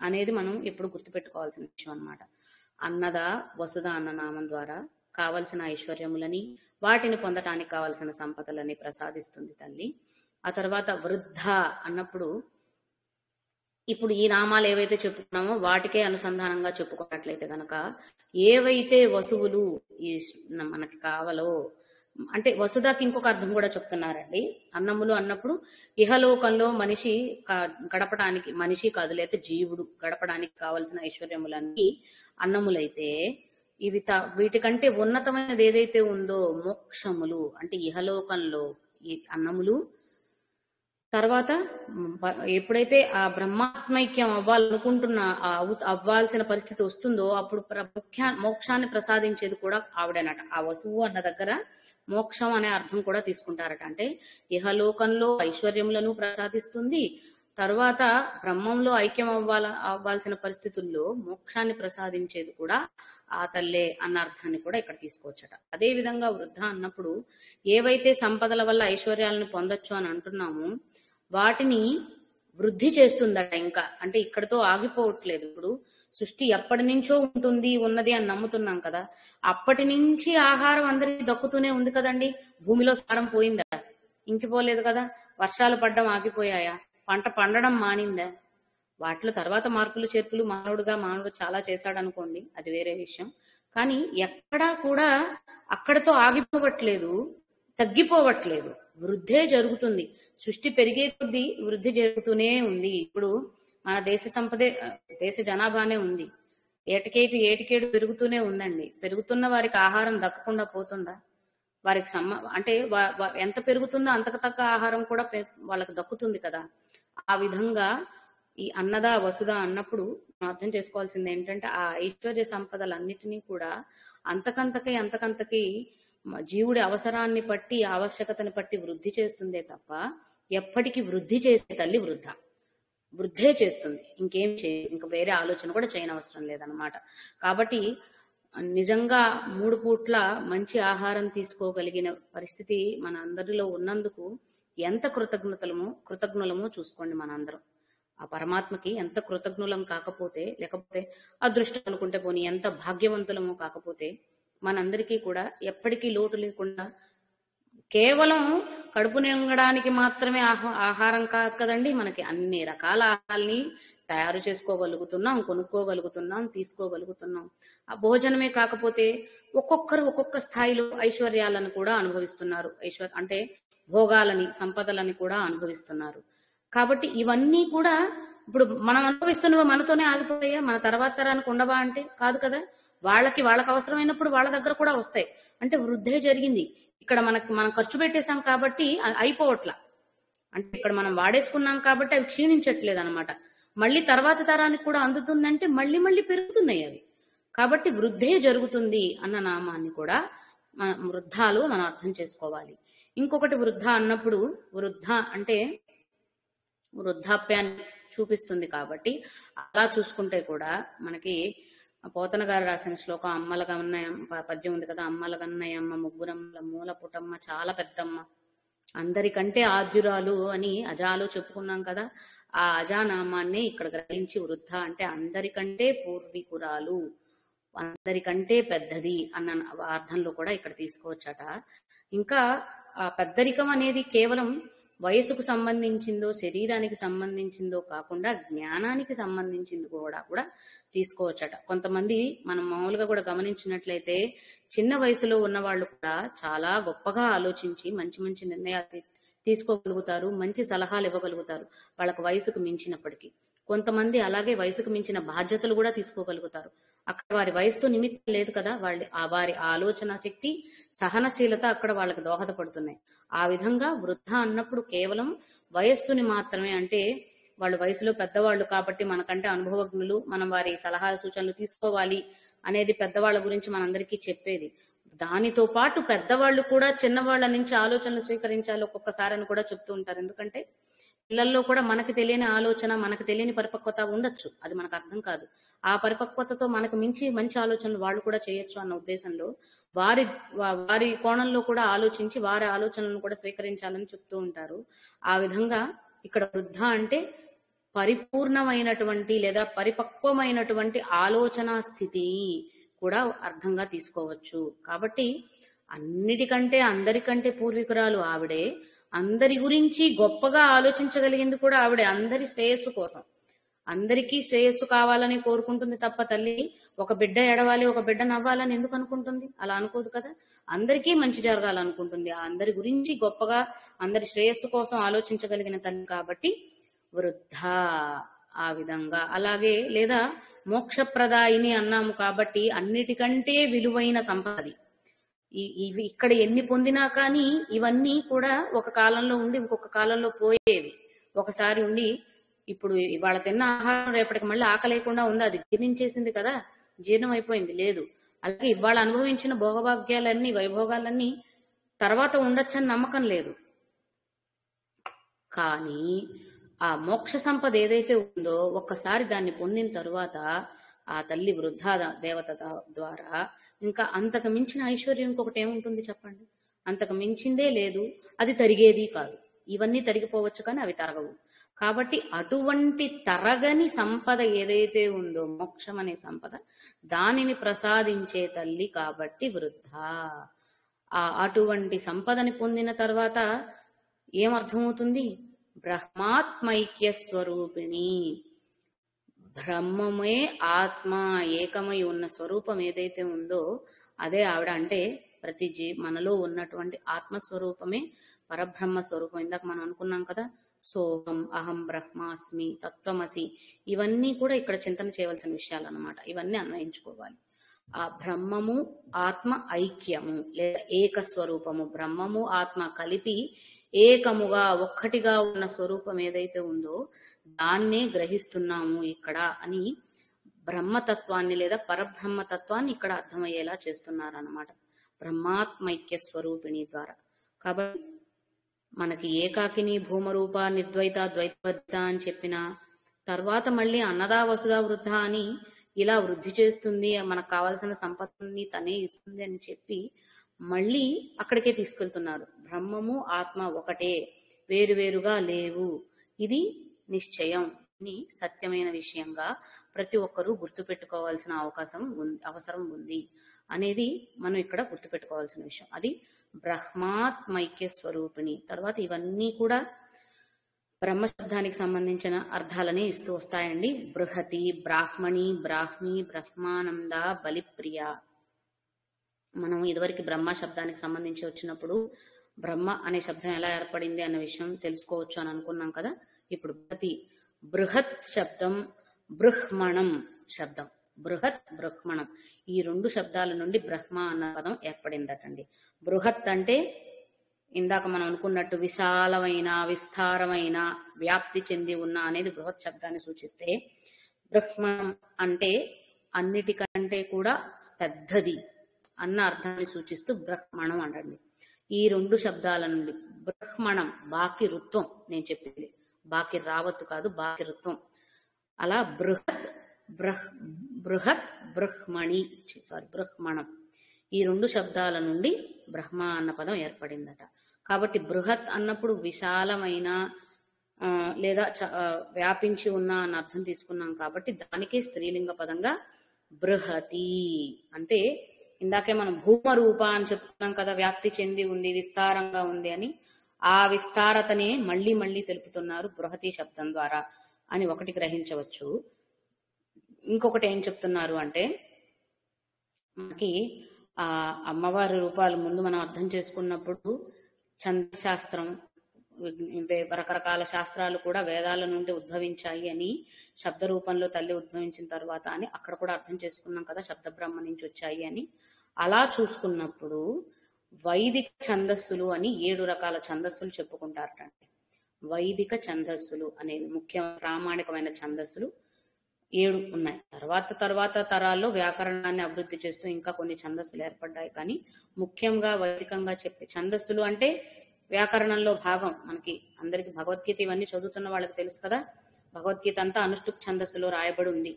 అనేది మనం ఎప్పుడు గుర్తుపెట్టుకోవాల్సిన విషయం అన్నమాట. అన్నద వసుధ అన్న నామం ద్వారా కావలసిన ఐశ్వర్యములని, వాటిని పొందటానికి కావలసిన సంపదలని ప్రసాదిస్తుంది తల్లి. ఆ తర్వాత వృద్ధ అన్నప్పుడు ఇప్పుడు ఈ నామాలు ఏవైతే చెప్పుకున్నామో వాటికే అనుసంధానంగా చెప్పుకున్నట్లయితే గనక, ఏవైతే వసువులు ఈ మనకి కావాలో అంటే వసుధకి ఇంకొక అర్థం కూడా చెప్తున్నారండి. అన్నములు అన్నప్పుడు ఇహలోకంలో మనిషి గడపడానికి, మనిషి కాదు లేకపోతే జీవుడు గడపడానికి కావలసిన ఐశ్వర్యములన్నీ అన్నములైతే, ఇవి వీటికంటే ఉన్నతమైనది ఏదైతే ఉందో మోక్షములు అంటే ఇహలోకంలో ఈ అన్నములు. తర్వాత ఎప్పుడైతే ఆ బ్రహ్మాత్మైక్యం అవ్వాల్సిన పరిస్థితి వస్తుందో అప్పుడు మోక్షాన్ని ప్రసాదించేది కూడా ఆవిడేనట. ఆ వసువు అన్న దగ్గర మోక్షం అనే అర్థం కూడా తీసుకుంటారట. అంటే ఇహలోకంలో ఐశ్వర్యములను ప్రసాదిస్తుంది, తర్వాత బ్రహ్మంలో ఐక్యం అవ్వాల్సిన పరిస్థితుల్లో మోక్షాన్ని ప్రసాదించేది కూడా ఆ తల్లే అన్న అర్థాన్ని కూడా ఇక్కడ తీసుకోవచ్చట. అదే విధంగా వృద్ధ అన్నప్పుడు ఏవైతే సంపదల వల్ల ఐశ్వర్యాలను పొందొచ్చు అని అంటున్నామో వాటిని వృద్ధి చేస్తుందట. ఇంకా అంటే ఇక్కడతో ఆగిపోవట్లేదు. ఇప్పుడు సృష్టి ఎప్పటి నుంచో ఉంటుంది, ఉన్నది అని నమ్ముతున్నాం కదా, అప్పటి నుంచి ఆహారం అందరికి దక్కుతూనే ఉంది కదండి. భూమిలో సారం పోయిందా? ఇంకిపోలేదు కదా. వర్షాలు పడ్డం ఆగిపోయాయా? పంట పండడం మానిందా? వాటిలో తర్వాత మార్పులు చేర్పులు మానవుడు చాలా చేశాడు అనుకోండి, అది వేరే విషయం. కానీ ఎక్కడా కూడా అక్కడతో ఆగిపోవట్లేదు, తగ్గిపోవట్లేదు, వృద్ధే జరుగుతుంది. సృష్టి పెరిగే కొద్దీ వృద్ధి జరుగుతూనే ఉంది. ఇప్పుడు మన దేశ జనాభానే ఉంది, ఏటికేడు పెరుగుతూనే ఉందండి. పెరుగుతున్న వారికి ఆహారం దక్కకుండా పోతుందా? వారికి అంటే ఎంత పెరుగుతుందో అంతకు తగ్గ ఆహారం కూడా వాళ్ళకి దక్కుతుంది కదా. ఆ విధంగా ఈ అన్నద వసుధ అన్నప్పుడు అర్థం చేసుకోవాల్సింది ఏంటంటే, ఆ ఐశ్వర్య సంపదలన్నిటినీ కూడా అంతకంతకి జీవుడి అవసరాన్ని బట్టి, ఆవశ్యకతని బట్టి వృద్ధి చేస్తుందే తప్ప ఎప్పటికీ వృద్ధి చేసే తల్లి వృద్ధే చేస్తుంది, ఇంకేం ఇంక వేరే ఆలోచన కూడా చేయనవసరం లేదన్నమాట. కాబట్టి నిజంగా 3 పూట్ల మంచి ఆహారం తీసుకోగలిగిన పరిస్థితి మన అందరిలో ఉన్నందుకు ఎంత కృతజ్ఞులమో చూసుకోండి మనందరం. ఆ పరమాత్మకి ఎంత కృతజ్ఞులం కాకపోతే, లేకపోతే అదృష్టం అనుకుంటే పోనీ ఎంత భాగ్యవంతులమో కాకపోతే, మనందరికీ కూడా ఎప్పటికీ లోటు లేకుండా కేవలం కడుపు నిండడానికి మాత్రమే ఆహారం కాదు కదండి, మనకి అన్ని రకాల ఆహారాల్ని తయారు చేసుకోగలుగుతున్నాం, కొనుక్కోగలుగుతున్నాం, తీసుకోగలుగుతున్నాం. ఆ భోజనమే కాకపోతే ఒక్కొక్కరు ఒక్కొక్క స్థాయిలో ఐశ్వర్యాలను కూడా అనుభవిస్తున్నారు. అంటే భోగాలని, సంపదలని కూడా అనుభవిస్తున్నారు. కాబట్టి ఇవన్నీ కూడా ఇప్పుడు మనం అనుభవిస్తున్నవి మనతోనే ఆగిపోయాయా? మన తర్వాత తరానికి ఉండవా అంటే కాదు కదా. వాళ్ళకి అవసరమైనప్పుడు వాళ్ళ దగ్గర కూడా వస్తాయి. అంటే వృద్ధే జరిగింది. ఇక్కడ మనం ఖర్చు పెట్టేశాం కాబట్టి అయిపోవట్లా. అంటే ఇక్కడ మనం వాడేసుకున్నాం కాబట్టి అవి క్షీణించట్లేదు అనమాట. మళ్ళీ తర్వాత తరానికి కూడా అందుతుందంటే మళ్ళీ పెరుగుతున్నాయి అవి. కాబట్టి వృద్ధే జరుగుతుంది అన్న నామాన్ని కూడా వృద్ధాలు మనం అర్థం చేసుకోవాలి. ఇంకొకటి వృద్ధ అన్నప్పుడు, వృద్ధ అంటే వృద్ధాప్యాన్ని చూపిస్తుంది కాబట్టి అలా చూసుకుంటే కూడా మనకి పోతన గారు రాసిన శ్లోకం అమ్మలగన్నయ్య పద్యం ఉంది కదా, అమ్మలగన్నయ్యమ్మ ముగ్గురమ్మల మూల పుటమ్మ చాలా పెద్దమ్మ అందరికంటే ఆద్యురాలు అని అజాలో చెప్పుకున్నాం కదా. ఆ అజానామాన్ని ఇక్కడ గ్రహించి వృద్ధ అంటే అందరికంటే పూర్వీకురాలు, అందరికంటే పెద్దది అన్న అర్థంలో కూడా ఇక్కడ తీసుకోవచ్చట. ఇంకా ఆ పెద్దరికం అనేది కేవలం వయసుకు సంబంధించిందో శరీరానికి సంబంధించిందో కాకుండా జ్ఞానానికి సంబంధించింది కూడా తీసుకోవచ్చట. కొంతమంది మనం మామూలుగా కూడా గమనించినట్లయితే చిన్న వయసులో ఉన్న వాళ్ళు కూడా చాలా గొప్పగా ఆలోచించి మంచి నిర్ణయాలు తీసుకోగలుగుతారు, మంచి సలహాలు ఇవ్వగలుగుతారు వాళ్ళకు వయసుకు మించినప్పటికీ. కొంతమంది అలాగే వయసుకు మించిన బాధ్యతలు కూడా తీసుకోగలుగుతారు. అక్కడ వారి వయసుతో నిమిత్తం లేదు కదా, వారి ఆలోచన శక్తి, సహనశీలత అక్కడ వాళ్ళకి దోహదపడుతున్నాయి. ఆ విధంగా వృద్ధ అన్నప్పుడు కేవలం వయస్సుని మాత్రమే, అంటే వాళ్ళు వయసులో పెద్దవాళ్ళు కాబట్టి మనకంటే అనుభవజ్ఞులు, మనం వారి సలహా సూచనలు తీసుకోవాలి అనేది పెద్దవాళ్ళ గురించి మనందరికీ చెప్పేది. దానితో పాటు పెద్దవాళ్ళు కూడా చిన్నవాళ్ళ నుంచి ఆలోచనలు స్వీకరించాలి ఒక్కొక్కసారి అని కూడా చెప్తూ ఉంటారు. ఎందుకంటే పిల్లల్లో కూడా మనకు తెలియని ఆలోచన, మనకు తెలియని పరిపక్వత ఉండొచ్చు, అది మనకు అర్థం కాదు. ఆ పరిపక్వతతో మనకు మించి మంచి ఆలోచనలు వాళ్ళు కూడా చేయొచ్చు అన్న ఉద్దేశంలో వారి కోణంలో కూడా ఆలోచించి వారి ఆలోచనలను కూడా స్వీకరించాలని చెప్తూ ఉంటారు. ఆ విధంగా ఇక్కడ వృద్ధ అంటే పరిపూర్ణమైనటువంటి లేదా పరిపక్వమైనటువంటి ఆలోచన స్థితి కూడా అర్థంగా తీసుకోవచ్చు. కాబట్టి అన్నిటికంటే అందరికంటే పూర్వీకురాలు ఆవిడే, అందరి గురించి గొప్పగా ఆలోచించగలిగింది కూడా ఆవిడే. అందరి శ్రేయస్సు కోసం, అందరికీ శ్రేయస్సు కావాలని కోరుకుంటుంది తప్ప తల్లి ఒక బిడ్డ ఎడవాలి, ఒక బిడ్డ నవ్వాలని ఎందుకు అనుకుంటుంది? అలా అనుకోదు కదా. అందరికీ మంచి జరగాలనుకుంటుంది. అందరి గురించి గొప్పగా అందరి శ్రేయస్సు కోసం ఆలోచించగలిగిన తల్లి కాబట్టి వృద్ధ. ఆ విధంగా అలాగే లేదా మోక్షప్రదాయిని అన్నాము కాబట్టి అన్నిటికంటే విలువైన సంపది. ఇవి ఇక్కడ ఎన్ని పొందినా కానీ ఇవన్నీ కూడా ఒక కాలంలో ఉండి ఇంకొక కాలంలో పోయేవి. ఒకసారి ఉండి ఇప్పుడు ఇవాళ తిన్న ఆహారం రేపటికి మళ్ళీ ఆకలేకుండా ఉంది, అది జీర్ణించేసింది కదా, జీర్ణం అయిపోయింది లేదు. అలాగే ఇవాళ అనుభవించిన భోగభాగ్యాలన్నీ, వైభోగాలన్నీ తర్వాత ఉండొచ్చని నమ్మకం లేదు. కానీ ఆ మోక్ష సంపద ఏదైతే ఉందో ఒక్కసారి దాన్ని పొందిన తరువాత ఆ తల్లి వృద్ధా దేవత ద్వారా ఇంకా అంతకు మించిన ఐశ్వర్యం ఇంకొకటి ఏముంటుంది చెప్పండి? అంతకు మించిందే లేదు, అది తరిగేది కాదు. ఇవన్నీ తరిగిపోవచ్చు కానీ అవి తరగవు. కాబట్టి అటువంటి తరగని సంపద ఏదైతే ఉందో మోక్షం అనే సంపద, దానిని ప్రసాదించే తల్లి కాబట్టి వృద్ధ. అటువంటి సంపదని పొందిన తర్వాత ఏమర్థమవుతుంది? బ్రహ్మాత్మైక్య స్వరూపిణి, బ్రహ్మమే ఆత్మ ఏకమై ఉన్న స్వరూపం ఏదైతే ఉందో అదే ఆవిడ. అంటే ప్రతి మనలో ఉన్నటువంటి ఆత్మస్వరూపమే పరబ్రహ్మ స్వరూపం. ఇందాక మనం అనుకున్నాం కదా, సోహం, అహం బ్రహ్మాస్మి, తత్వమసి, ఇవన్నీ కూడా ఇక్కడ చింతన చేయవలసిన విషయాలు అన్నమాట. ఇవన్నీ అన్వయించుకోవాలి. ఆ బ్రహ్మము ఆత్మ ఐక్యము లేదా ఏకస్వరూపము, బ్రహ్మము ఆత్మ కలిపి ఏకముగా ఒక్కటిగా ఉన్న స్వరూపం ఏదైతే ఉందో దాన్నే గ్రహిస్తున్నాము ఇక్కడ అని బ్రహ్మతత్వాన్ని లేదా పరబ్రహ్మతత్వాన్ని ఇక్కడ అర్థమయ్యేలా చేస్తున్నారు అన్నమాట బ్రహ్మాత్మైక్య స్వరూపిణి ద్వారా. కాబట్టి మనకి ఏకాకిని భూమరూప నిర్ద్వైత ద్వైతవర్జిత అని చెప్పిన తర్వాత మళ్ళీ అన్నదా వసుదా వృద్ధ అని ఇలా వృద్ధి చేస్తుంది, మనకు కావాల్సిన సంపత్తుని తనే ఇస్తుంది అని చెప్పి మళ్ళీ అక్కడికే తీసుకెళ్తున్నారు. బ్రహ్మము ఆత్మ ఒకటే, వేరువేరుగా లేవు, ఇది నిశ్చయం, ఇది సత్యమైన విషయంగా ప్రతి ఒక్కరూ గుర్తుపెట్టుకోవాల్సిన అవసరం ఉంది అనేది మనం ఇక్కడ గుర్తుపెట్టుకోవాల్సిన విషయం. అది బ్రహ్మాత్మైక్య స్వరూపిణి. తర్వాత ఇవన్నీ కూడా బ్రహ్మశబ్దానికి సంబంధించిన అర్థాలని ఇస్తూ వస్తాయండి. బృహతి, బ్రాహ్మణి, బ్రాహ్మి, బ్రహ్మానంద, బలిప్రియ. మనం ఇదివరకు బ్రహ్మ శబ్దానికి సంబంధించి వచ్చినప్పుడు బ్రహ్మ అనే శబ్దం ఎలా ఏర్పడింది అన్న విషయం తెలుసుకోవచ్చు అని అనుకున్నాం కదా. ఇప్పుడు బృహత్ శబ్దం, బృహ్మణం శబ్దం, బృహత్, బృహ్మణం, ఈ రెండు శబ్దాల నుండి బ్రహ్మ అన్న పదం ఏర్పడిందటండి. బృహత్ అంటే ఇందాక మనం అనుకున్నట్టు విశాలమైన, విస్తారమైన, వ్యాప్తి చెంది ఉన్న అనేది బృహత్ శబ్దాన్ని సూచిస్తే, బ్రహ్మణం అంటే అన్నిటికంటే కూడా పెద్దది అన్న అర్థాన్ని సూచిస్తూ బ్రహ్మణం అంటండి. ఈ రెండు శబ్దాల నుండి బ్రహ్మణం, బాకి రుత్వం, నేను చెప్పింది బాకి రావత్తు కాదు, బాకి రుత్వం. అలా బృహత్, బ్రహ్మణం, ఈ రెండు శబ్దాల నుండి బ్రహ్మ అన్న పదం ఏర్పడిందట. కాబట్టి బృహత్ అన్నప్పుడు విశాలమైన లేదా వ్యాపించి ఉన్న అన్న అర్థం తీసుకున్నాం కాబట్టి దానికే స్త్రీలింగ పదంగా బృహతి అంటే, ఇందాకే మనం భూమరూప అని చెప్తున్నాం కదా, వ్యాప్తి చెంది ఉంది, విస్తారంగా ఉంది అని. ఆ విస్తారతనే మళ్ళీ మళ్ళీ తెలుపుతున్నారు బృహతి శబ్దం ద్వారా అని ఒకటి గ్రహించవచ్చు. ఇంకొకటి ఏం చెప్తున్నారు అంటే, మనకి ఆ అమ్మవారి రూపాలు ముందు మనం అర్థం చేసుకున్నప్పుడు ఛందశాస్త్రం, రకరకాల శాస్త్రాలు కూడా వేదాల నుండి ఉద్భవించాయి అని, శబ్ద రూపంలో తల్లి ఉద్భవించిన తర్వాత అని అక్కడ కూడా అర్థం చేసుకున్నాం కదా, శబ్ద బ్రహ్మ నుంచి వచ్చాయి అని. అలా చూసుకున్నప్పుడు వైదిక ఛందస్సులు అని 7 రకాల ఛందస్సులు చెప్పుకుంటారటండి. వైదిక ఛందస్సులు అనేవి ముఖ్య ప్రామాణికమైన ఛందస్సులు 7 ఉన్నాయి. తర్వాత తరాల్లో వ్యాకరణాన్ని అభివృద్ధి చేస్తూ ఇంకా కొన్ని ఛందస్సులు ఏర్పడ్డాయి. కానీ ముఖ్యంగా వైదికంగా చెప్పే ఛందస్సులు అంటే వ్యాకరణంలో భాగం. మనకి అందరికి భగవద్గీత ఇవన్నీ చదువుతున్న వాళ్ళకి తెలుసు కదా, భగవద్గీత అంతా అనుష్టుప్ ఛందస్సులో రాయబడి ఉంది.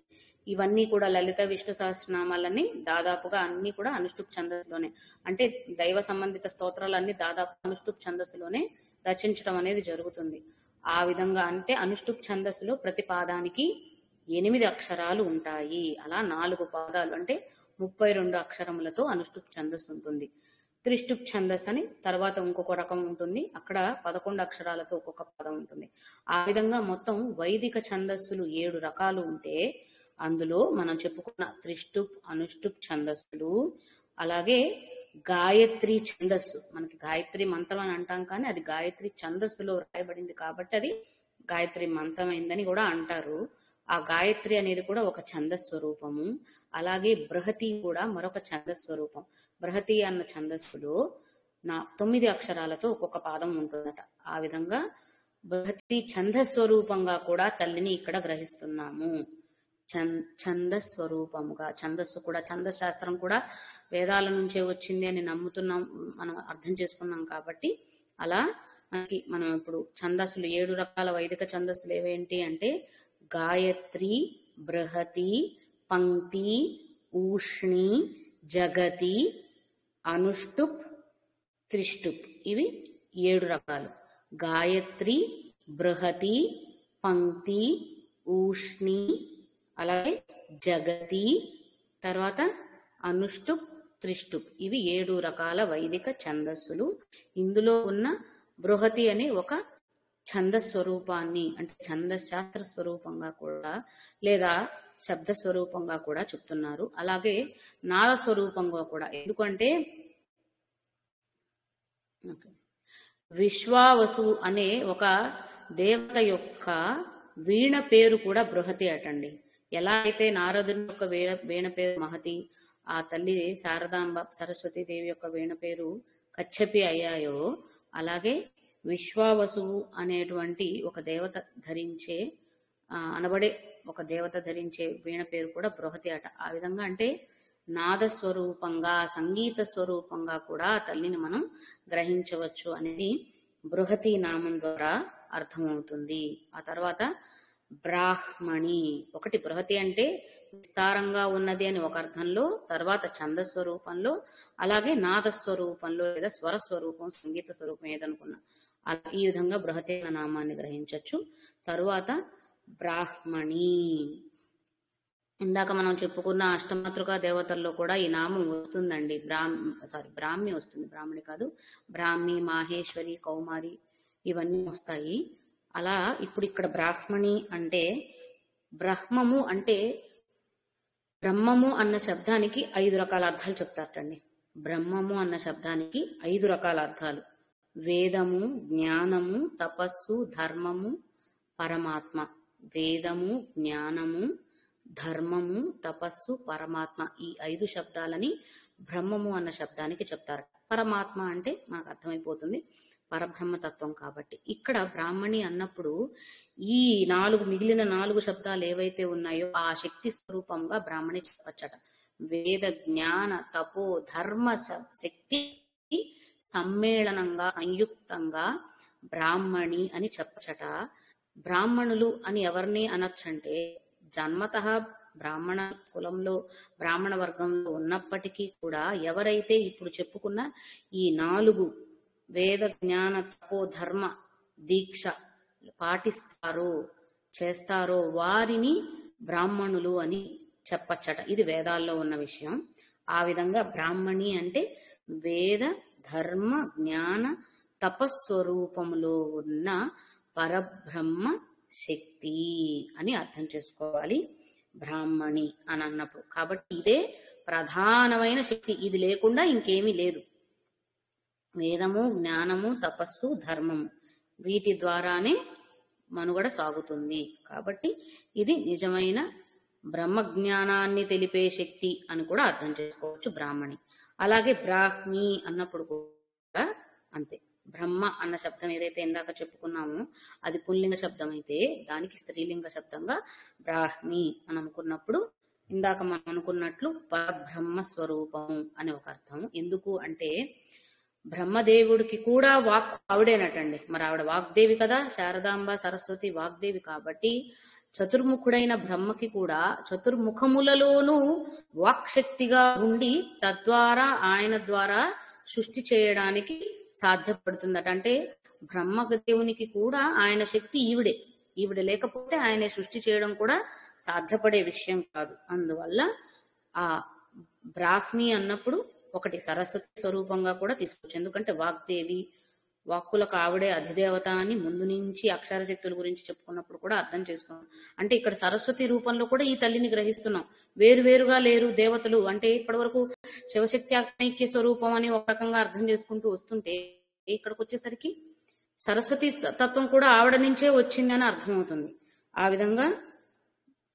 ఇవన్నీ కూడా లలిత విష్ణు సహస్రనామాలన్నీ దాదాపుగా అన్ని కూడా అనుష్టుప్ ఛందస్సులోనే, అంటే దైవ సంబంధిత స్తోత్రాలన్నీ దాదాపు అనుష్టుప్ ఛందస్సులోనే రచించడం అనేది జరుగుతుంది. ఆ విధంగా అంటే అనుష్టుప్ ఛందస్సులో ప్రతి పాదానికి 8 అక్షరాలు ఉంటాయి. అలా 4 పాదాలు అంటే 32 అక్షరములతో అనుష్టుప్ ఛందస్సు ఉంటుంది. త్రిష్టుప్ ఛందస్సు అని తర్వాత ఇంకొక రకం ఉంటుంది, అక్కడ 11 అక్షరాలతో ఒక్కొక్క పదం ఉంటుంది. ఆ విధంగా మొత్తం వైదిక ఛందస్సులు 7 రకాలు ఉంటే, అందులో మనం చెప్పుకున్న త్రిష్టుప్, అనుష్టుప్ ఛందస్సులు, అలాగే గాయత్రి ఛందస్సు, మనకి గాయత్రి మంత్రం అని అంటాం కానీ అది గాయత్రి ఛందస్సులో రాయబడింది కాబట్టి అది గాయత్రి మంత్రమైందని కూడా అంటారు. ఆ గాయత్రి అనేది కూడా ఒక ఛందస్వరూపము. అలాగే బృహతి కూడా మరొక ఛందస్వరూపం. బృహతి అన్న ఛందస్సులో 9 అక్షరాలతో ఒక్కొక్క పాదం ఉంటుందట. ఆ విధంగా బృహతి ఛందస్వరూపంగా కూడా తల్లిని ఇక్కడ గ్రహిస్తున్నాము. ఛందస్వరూపముగా, ఛందస్సు కూడా, ఛందశాస్త్రం కూడా వేదాల నుంచే వచ్చింది అని నమ్ముతున్నాం, మనం అర్థం చేసుకున్నాం కాబట్టి అలా మనకి మనం ఇప్పుడు ఛందస్సులు 7 రకాల వైదిక ఛందస్సులు ఏవేంటి అంటే గాయత్రి, బృహతి, పంక్తి, ఊష్ణి, జగతి, అనుష్టుప్, త్రిష్టుప్, ఇవి 7 రకాలు. గాయత్రి, బృహతి, పంక్తి, ఊష్ణి, అలాగే జగతి, తర్వాత అనుష్టుప్, త్రిష్టుప్, ఇవి 7 రకాల వైదిక ఛందస్సులు. ఇందులో ఉన్న బృహతి అనే ఒక ఛందస్వరూపాన్ని అంటే ఛందశాస్త్ర స్వరూపంగా కూడా లేదా శబ్ద స్వరూపంగా కూడా చెప్తున్నారు. అలాగే నాద స్వరూపంగా కూడా, ఎందుకంటే విశ్వావసు అనే ఒక దేవత యొక్క వీణ పేరు కూడా బృహతి అటండి. ఎలా అయితే నారదుని యొక్క వీణ పేరు మహతి, ఆ తల్లి శారదాంబ సరస్వతీదేవి యొక్క వీణ పేరు కచ్చపి అయ్యాయో, అలాగే విశ్వావసువు అనేటువంటి ఒక దేవత ధరించే అనబడే ఒక దేవత ధరించే వీణ పేరు కూడా బృహతి అట. ఆ విధంగా అంటే నాద స్వరూపంగా, సంగీత స్వరూపంగా కూడా తల్లిని మనం గ్రహించవచ్చు అనేది బృహతి నామం ద్వారా అర్థమవుతుంది. ఆ తర్వాత బ్రాహ్మణి, ఒకటి బృహతి అంటే విస్తారంగా ఉన్నది అని ఒక అర్థంలో, తర్వాత ఛందస్వరూపంలో, అలాగే నాదస్వరూపంలో లేదా స్వర స్వరూపం, సంగీత స్వరూపం ఏదనుకున్నా అలా ఈ విధంగా బృహతే అన్న నామాన్ని గ్రహించవచ్చు. తరువాత బ్రాహ్మణి, ఇందాక మనం చెప్పుకున్న అష్టమాతృకా దేవతల్లో కూడా ఈ నామం వస్తుందండి. బ్రాహ్మి వస్తుంది, బ్రాహ్మణి కాదు. బ్రాహ్మి, మాహేశ్వరి, కౌమారి ఇవన్నీ వస్తాయి. అలా ఇప్పుడు ఇక్కడ బ్రాహ్మణి అంటే బ్రహ్మము అంటే బ్రహ్మము అన్న శబ్దానికి 5 రకాల అర్థాలు చెప్తారటండి. బ్రహ్మము అన్న శబ్దానికి 5 రకాల అర్థాలు: వేదము, జ్ఞానము, తపస్సు, ధర్మము, పరమాత్మ. వేదము, జ్ఞానము, ధర్మము, తపస్సు, పరమాత్మ, ఈ 5 శబ్దాలని బ్రహ్మము అన్న శబ్దానికి చెప్తారు. పరమాత్మ అంటే మనకు అర్థమైపోతుంది, పరబ్రహ్మతత్వం. కాబట్టి ఇక్కడ బ్రాహ్మణి అన్నప్పుడు ఈ మిగిలిన 4 శబ్దాలు ఏవైతే ఉన్నాయో ఆ శక్తి స్వరూపంగా బ్రాహ్మణి చెప్పచ్చట. వేద, జ్ఞాన, తపో, ధర్మ శక్తి సమ్మేళనంగా సంయుక్తంగా బ్రాహ్మణి అని చెప్పచ్చట. బ్రాహ్మణులు అని ఎవరిని అనొచ్చంటే జన్మతః బ్రాహ్మణ కులంలో బ్రాహ్మణ వర్గంలో ఉన్నప్పటికీ కూడా ఎవరైతే ఇప్పుడు చెప్పుకున్న ఈ 4 వేద, జ్ఞాన, తపో, ధర్మ దీక్ష పాటిస్తారో చేస్తారో వారిని బ్రాహ్మణులు అని చెప్పచ్చట. ఇది వేదాల్లో ఉన్న విషయం. ఆ విధంగా బ్రాహ్మణి అంటే వేద, ధర్మ, జ్ఞాన, తపస్వరూపములో ఉన్న పరబ్రహ్మ శక్తి అని అర్థం చేసుకోవాలి బ్రాహ్మణి అని అన్నప్పుడు. కాబట్టి ఇదే ప్రధానమైన శక్తి, ఇది లేకుండా ఇంకేమీ లేదు. వేదము, జ్ఞానము, తపస్సు, ధర్మము వీటి ద్వారానే మనుగడ సాగుతుంది. కాబట్టి ఇది నిజమైన బ్రహ్మ జ్ఞానాన్ని తెలిపే శక్తి అని కూడా అర్థం చేసుకోవచ్చు బ్రాహ్మణి. అలాగే బ్రాహ్మి అన్నప్పుడు కూడా అంతే. బ్రహ్మ అన్న శబ్దం ఏదైతే ఇందాక చెప్పుకున్నామో అది పుల్లింగ శబ్దం అయితే దానికి స్త్రీలింగ శబ్దంగా బ్రాహ్మి అని అనుకున్నప్పుడు ఇందాక మనం అనుకున్నట్లు పరబ్రహ్మ స్వరూపం అని ఒక అర్థం. ఎందుకు అంటే బ్రహ్మదేవుడికి కూడా వాక్ ఆవిడేనటండి. మరి ఆవిడ వాగ్దేవి కదా, శారదాంబ సరస్వతి వాగ్దేవి. కాబట్టి చతుర్ముఖుడైన బ్రహ్మకి కూడా చతుర్ముఖములలోనూ వాక్శక్తిగా ఉండి తద్వారా ఆయన ద్వారా సృష్టి చేయడానికి సాధ్యపడుతుందట. అంటే బ్రహ్మదేవునికి కూడా ఆయన శక్తి ఈవిడ లేకపోతే ఆయన సృష్టి చేయడం కూడా సాధ్యపడే విషయం కాదు. అందువల్ల ఆ బ్రాహ్మి అన్నప్పుడు ఒకటి సరస్వతి స్వరూపంగా కూడా తీసుకోవచ్చు. ఎందుకంటే వాగ్దేవి, వాక్కులకు ఆవిడే అధిదేవత అని ముందు నుంచి అక్షర శక్తుల గురించి చెప్పుకున్నప్పుడు కూడా అర్థం చేసుకున్నాం. అంటే ఇక్కడ సరస్వతి రూపంలో కూడా ఈ తల్లిని గ్రహిస్తున్నాం. వేరువేరుగా లేరు దేవతలు. అంటే ఇప్పటి వరకు శివశక్తి ఐక్య స్వరూపం అని ఒక రకంగా అర్థం చేసుకుంటూ వస్తుంటే ఇక్కడికి వచ్చేసరికి సరస్వతి తత్వం కూడా ఆవిడ నుంచే వచ్చింది అని అర్థమవుతుంది. ఆ విధంగా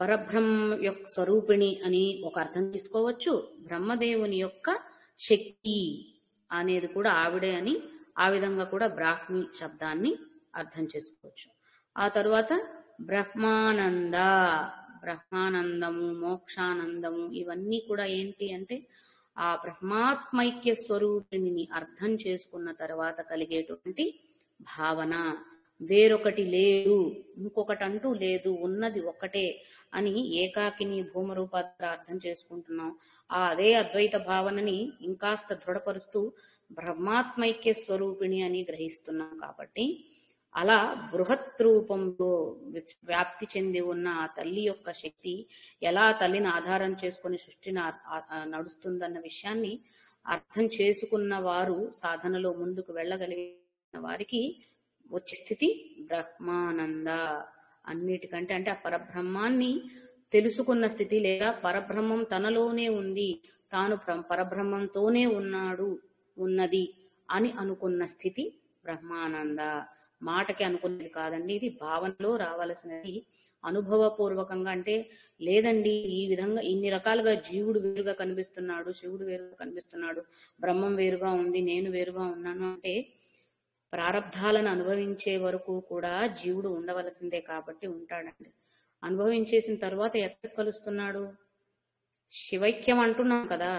పరబ్రహ్మ యొక్క స్వరూపిణి అని ఒక అర్థం తీసుకోవచ్చు. బ్రహ్మదేవుని యొక్క శక్తి అనేది కూడా ఆవిడే అని ఆ విధంగా కూడా బ్రాహ్మి శబ్దాన్ని అర్థం చేసుకోవచ్చు. ఆ తరువాత బ్రహ్మానందము, మోక్షానందము ఇవన్నీ కూడా ఏంటి అంటే ఆ బ్రహ్మాత్మైక్య స్వరూపిణిని అర్థం చేసుకున్న తర్వాత కలిగేటువంటి భావన. వేరొకటి లేదు, ఇంకొకటి అంటూ లేదు, ఉన్నది ఒక్కటే అని ఏకాకిని భూమరూపాద్ర అర్థం చేసుకుంటున్నాం. అదే అద్వైత భావనని ఇంకాస్త దృఢపరుస్తూ బ్రహ్మాత్మైక్య స్వరూపిణి అని గ్రహిస్తున్నాం. కాబట్టి అలా బృహత్ రూపంలో వ్యాప్తి చెంది ఉన్న ఆ తల్లి యొక్క శక్తి ఎలా తల్లిని ఆధారం చేసుకుని సృష్టిని నడుస్తుందన్న విషయాన్ని అర్థం చేసుకున్న వారు సాధనలో ముందుకు వెళ్ళగలిగిన వారికి వచ్చే స్థితి బ్రహ్మానంద. అన్నిటికంటే అంటే ఆ పరబ్రహ్మాన్ని తెలుసుకున్న స్థితి, లేదా పరబ్రహ్మం తనలోనే ఉంది, తాను పరబ్రహ్మంతోనే ఉన్నది అని అనుకున్న స్థితి బ్రహ్మానంద. మాటకి అనుకున్నది కాదండి, ఇది భావనలో రావాల్సినది. అనుభవపూర్వకంగా అంటే లేదండి ఈ విధంగా ఇన్ని రకాలుగా జీవుడు వేరుగా కనిపిస్తున్నాడు, శివుడు వేరుగా కనిపిస్తున్నాడు, బ్రహ్మం వేరుగా ఉంది, నేను వేరుగా ఉన్నాను అంటే ప్రారబ్ధాలను అనుభవించే వరకు కూడా జీవుడు ఉండవలసిందే. కాబట్టి ఉంటాడండి. అనుభవించేసిన తర్వాత ఎక్కడ కలుస్తున్నాడు? శివైక్యం అంటున్నాం కదా,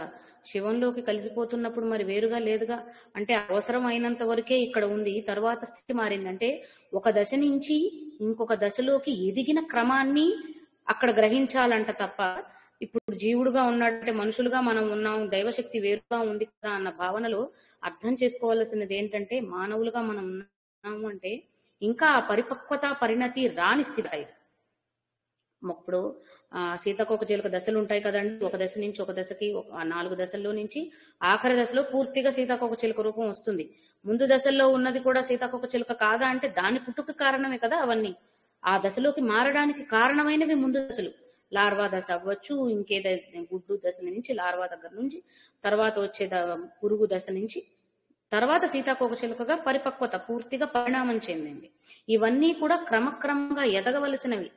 శివంలోకి కలిసిపోతున్నప్పుడు మరి వేరుగా లేదుగా. అంటే అవసరం అయినంత వరకే ఇక్కడ ఉంది, తర్వాత స్థితి మారిందంటే ఒక దశ నుంచి ఇంకొక దశలోకి ఎదిగిన క్రమాన్ని అక్కడ గ్రహించాలంట తప్ప జీవుడుగా ఉన్నాడంటే మనుషులుగా మనం ఉన్నాం, దైవశక్తి వేరుగా ఉంది కదా అన్న భావనలో అర్థం చేసుకోవాల్సినది ఏంటంటే, మానవులుగా మనం ఉన్నాము అంటే ఇంకా ఆ పరిపక్వత పరిణతి రాని స్థితి ఇది. ఇప్పుడు సీతాకోక చిలుక దశలు ఉంటాయి కదండి. ఒక దశ నుంచి ఒక దశకి 4 దశల్లో నుంచి ఆఖరి దశలో పూర్తిగా సీతాకోక చిలుక రూపం వస్తుంది. ముందు దశల్లో ఉన్నది కూడా సీతాకోక చిలుక కాదా అంటే దాని పుట్టుక కారణమే కదా అవన్నీ. ఆ దశలోకి మారడానికి కారణమైనవి ముందు దశలు. లార్వా దశ అవ్వచ్చు, ఇంకేదైతే గుడ్డు దశ నుంచి లార్వా దగ్గర నుంచి తర్వాత వచ్చే పురుగు దశ నుంచి తర్వాత సీతాకోక చిలుకగా పరిపక్వత పూర్తిగా పరిణామం చెందింది. ఇవన్నీ కూడా క్రమక్రమంగా ఎదగవలసినవి.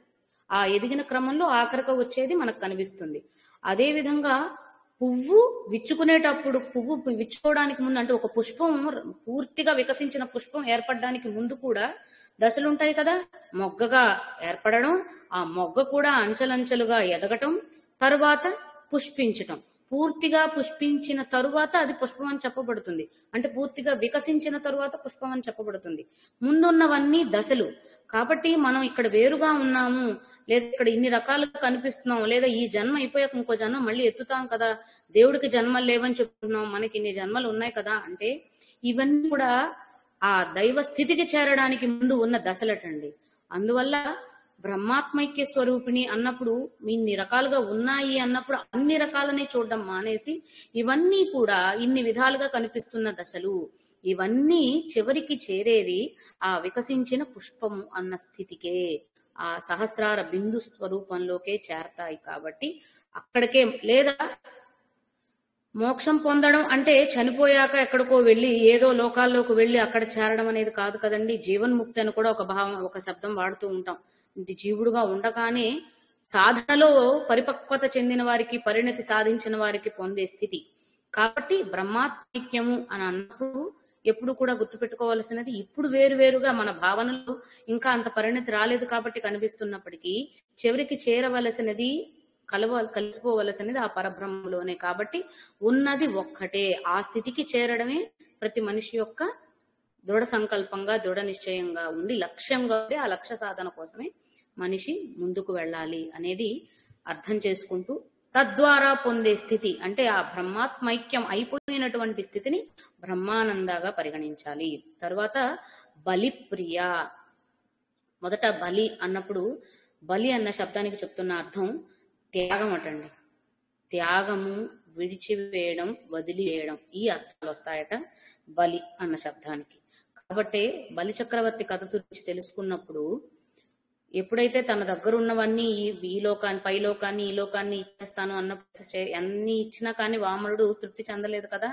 ఆ ఎదిగిన క్రమంలో ఆఖరిగా వచ్చేది మనకు కనిపిస్తుంది. అదే విధంగా పువ్వు విచ్చుకునేటప్పుడు, పువ్వు విచ్చుకోవడానికి ముందు అంటే ఒక పుష్పం పూర్తిగా వికసించిన పుష్పం ఏర్పడడానికి ముందు కూడా దశలుంటాయి కదా. మొగ్గగా ఏర్పడడం, ఆ మొగ్గ కూడా అంచెలంచెలుగా ఎదగటం, తరువాత పుష్పించటం. పూర్తిగా పుష్పించిన తరువాత అది పుష్పం అని చెప్పబడుతుంది. అంటే పూర్తిగా వికసించిన తరువాత పుష్పం అని చెప్పబడుతుంది. ముందున్నవన్నీ దశలు. కాబట్టి మనం ఇక్కడ వేరుగా ఉన్నాము, లేదా ఇక్కడ ఇన్ని రకాలుగా కనిపిస్తున్నాం, లేదా ఈ జన్మ అయిపోయాక ఇంకో జన్మ మళ్ళీ ఎత్తుతాం కదా, దేవుడికి జన్మలు లేవని చెప్తున్నాం, మనకి ఇన్ని జన్మలు ఉన్నాయి కదా అంటే ఇవన్నీ కూడా ఆ దైవ స్థితికి చేరడానికి ముందు ఉన్న దశలటండి. అందువల్ల బ్రహ్మాత్మైక్య స్వరూపిణి అన్నప్పుడు ఇన్ని రకాలుగా ఉన్నాయి అన్నప్పుడు అన్ని రకాలని చూడడం మానేసి ఇవన్నీ కూడా ఇన్ని విధాలుగా కనిపిస్తున్న దశలు, ఇవన్నీ చివరికి చేరేది ఆ వికసించిన పుష్పము అన్న స్థితికే, ఆ సహస్రార బిందు స్వరూపంలోకే చేరతాయి. కాబట్టి అక్కడికే, లేదా మోక్షం పొందడం అంటే చనిపోయాక ఎక్కడికో వెళ్ళి ఏదో లోకాల్లోకి వెళ్ళి అక్కడ చేరడం అనేది కాదు కదండి. జీవన్ముక్తి అని కూడా ఒక భావం, ఒక శబ్దం వాడుతూ ఉంటాం. ఇది జీవుడుగా ఉండగానే సాధనలో పరిపక్వత చెందిన వారికి, పరిణతి సాధించిన వారికి పొందే స్థితి. కాబట్టి బ్రహ్మాత్మైక్యము అని అన్నప్పుడు ఎప్పుడు కూడా గుర్తుపెట్టుకోవాల్సినది, ఇప్పుడు వేరువేరుగా మన భావనలు ఇంకా అంత పరిణతి రాలేదు కాబట్టి కనిపిస్తున్నప్పటికీ చివరికి చేరవలసినది, కలిసిపోవలసినది ఆ పరబ్రహ్మలోనే. కాబట్టి ఉన్నది ఒక్కటే. ఆ స్థితికి చేరడమే ప్రతి మనిషి యొక్క దృఢ సంకల్పంగా, దృఢ నిశ్చయంగా ఉండి లక్ష్యంగా ఉండి ఆ లక్ష్య సాధన కోసమే మనిషి ముందుకు వెళ్ళాలి అనేది అర్థం చేసుకుంటూ, తద్వారా పొందే స్థితి అంటే ఆ బ్రహ్మాత్మైక్యం అయిపోయినటువంటి స్థితిని బ్రహ్మానందగా పరిగణించాలి. తర్వాత బలిప్రియ. మొదట బలి అన్నప్పుడు, బలి అన్న శబ్దానికి చెప్తున్న అర్థం త్యాగం అటండి. త్యాగము, విడిచివేయడం, వదిలివేయడం, ఈ అర్థాలు వస్తాయట బలి అన్న శబ్దానికి. కాబట్టి బలి చక్రవర్తి కథ గురించి తెలుసుకున్నప్పుడు ఎప్పుడైతే తన దగ్గర ఉన్నవన్నీ ఈ లోకాన్ని, పై లోకాన్ని, ఈ లోకాన్ని ఇచ్చేస్తాను అన్నప్పుడు అన్ని ఇచ్చినా కానీ వామనుడు తృప్తి చెందలేదు కదా.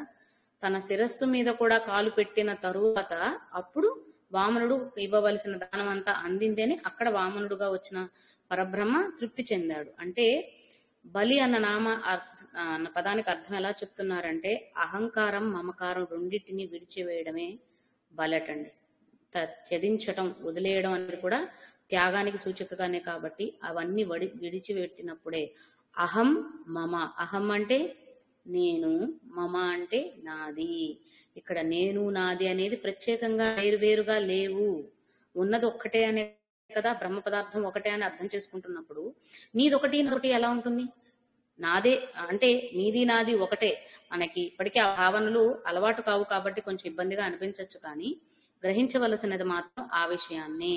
తన శిరస్సు మీద కూడా కాలు పెట్టిన తరువాత అప్పుడు వామనుడు ఇవ్వవలసిన దానం అంతా అందిందని అక్కడ వామనుడుగా వచ్చిన పరబ్రహ్మ తృప్తి చెందాడు. అంటే బలి అన్న పదానికి అర్థం ఎలా చెప్తున్నారంటే అహంకారం, మమకారం రెండింటిని విడిచివేయడమే బలటండి. త్యజించటం, వదిలేయడం అనేది కూడా త్యాగానికి సూచికగానే. కాబట్టి అవన్నీ విడిచిపెట్టినప్పుడే అహం మమ, అహం అంటే నేను, మమ అంటే నాది. ఇక్కడ నేను నాది అనేది ప్రత్యేకంగా వేరువేరుగా లేవు, ఉన్నది ఒక్కటే అనే కదా. బ్రహ్మ పదార్థం ఒకటే అని అర్థం చేసుకుంటున్నప్పుడు నీదొకటి నాదొకటి ఎలా ఉంటుంది? నాదే అంటే నీది నాది ఒకటే. మనకి ఇప్పటికీ ఆ భావనలు అలవాటు కావు కాబట్టి కొంచెం ఇబ్బందిగా అనిపించవచ్చు, కానీ గ్రహించవలసినది మాత్రం ఆ విషయాన్నే.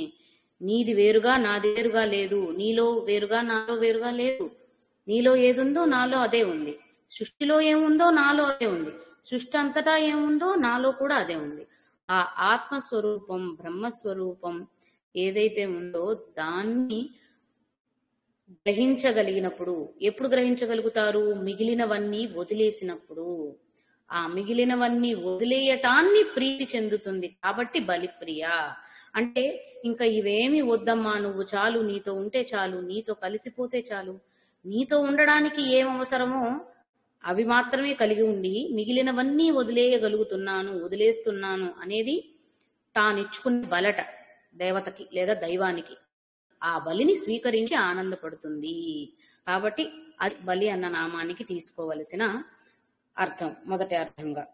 నీది వేరుగా నాది వేరుగా లేదు, నీలో వేరుగా నాలో వేరుగా లేదు. నీలో ఏదుందో నాలో అదే ఉంది, సృష్టిలో ఏముందో నాలో అదే ఉంది, సృష్టి అంతటా ఏముందో నాలో కూడా అదే ఉంది. ఆ ఆత్మస్వరూపం, బ్రహ్మస్వరూపం ఏదైతే ఉందో దాన్ని గ్రహించగలిగినప్పుడు, ఎప్పుడు గ్రహించగలుగుతారు? మిగిలినవన్నీ వదిలేసినప్పుడు. ఆ మిగిలినవన్నీ వదిలేయటాన్ని ప్రీతి చెందుతుంది. కాబట్టి బలిప్రియ అంటే ఇంకా ఇవేమి వద్దమ్మా, నువ్వు చాలు, నీతో ఉంటే చాలు, నీతో కలిసిపోతే చాలు, నీతో ఉండడానికి ఏం అవసరమో అవి మాత్రమే కలిగి ఉండి మిగిలినవన్నీ వదిలేయగలుగుతున్నాను, వదిలేస్తున్నాను అనేది తానిచ్చుకునే బలట దేవతకి లేదా దైవానికి. ఆ బలిని స్వీకరించి ఆనందపడుతుంది. కాబట్టి అది బలి అన్న నామానికి తీసుకోవలసిన అర్థం, మొదటి అర్థంగా.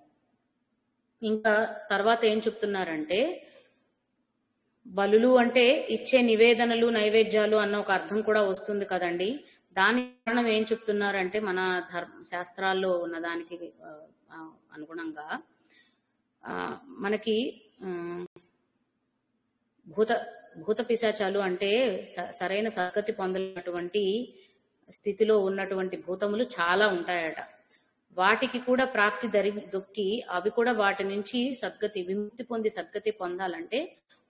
ఇంకా తర్వాత ఏం చెప్తున్నారంటే, బలులు అంటే ఇచ్చే నివేదనలు, నైవేద్యాలు అన్న ఒక అర్థం కూడా వస్తుంది కదండి. దానికి కారణం ఏం చెప్తున్నారంటే మన శాస్త్రాల్లో ఉన్న దానికి అనుగుణంగా మనకి భూత పిశాచాలు అంటే సరైన సద్గతి పొందలేనటువంటి స్థితిలో ఉన్నటువంటి భూతములు చాలా ఉంటాయట. వాటికి కూడా ప్రాప్తి దొక్కి అవి కూడా వాటి నుంచి విముక్తి పొంది సద్గతి పొందాలంటే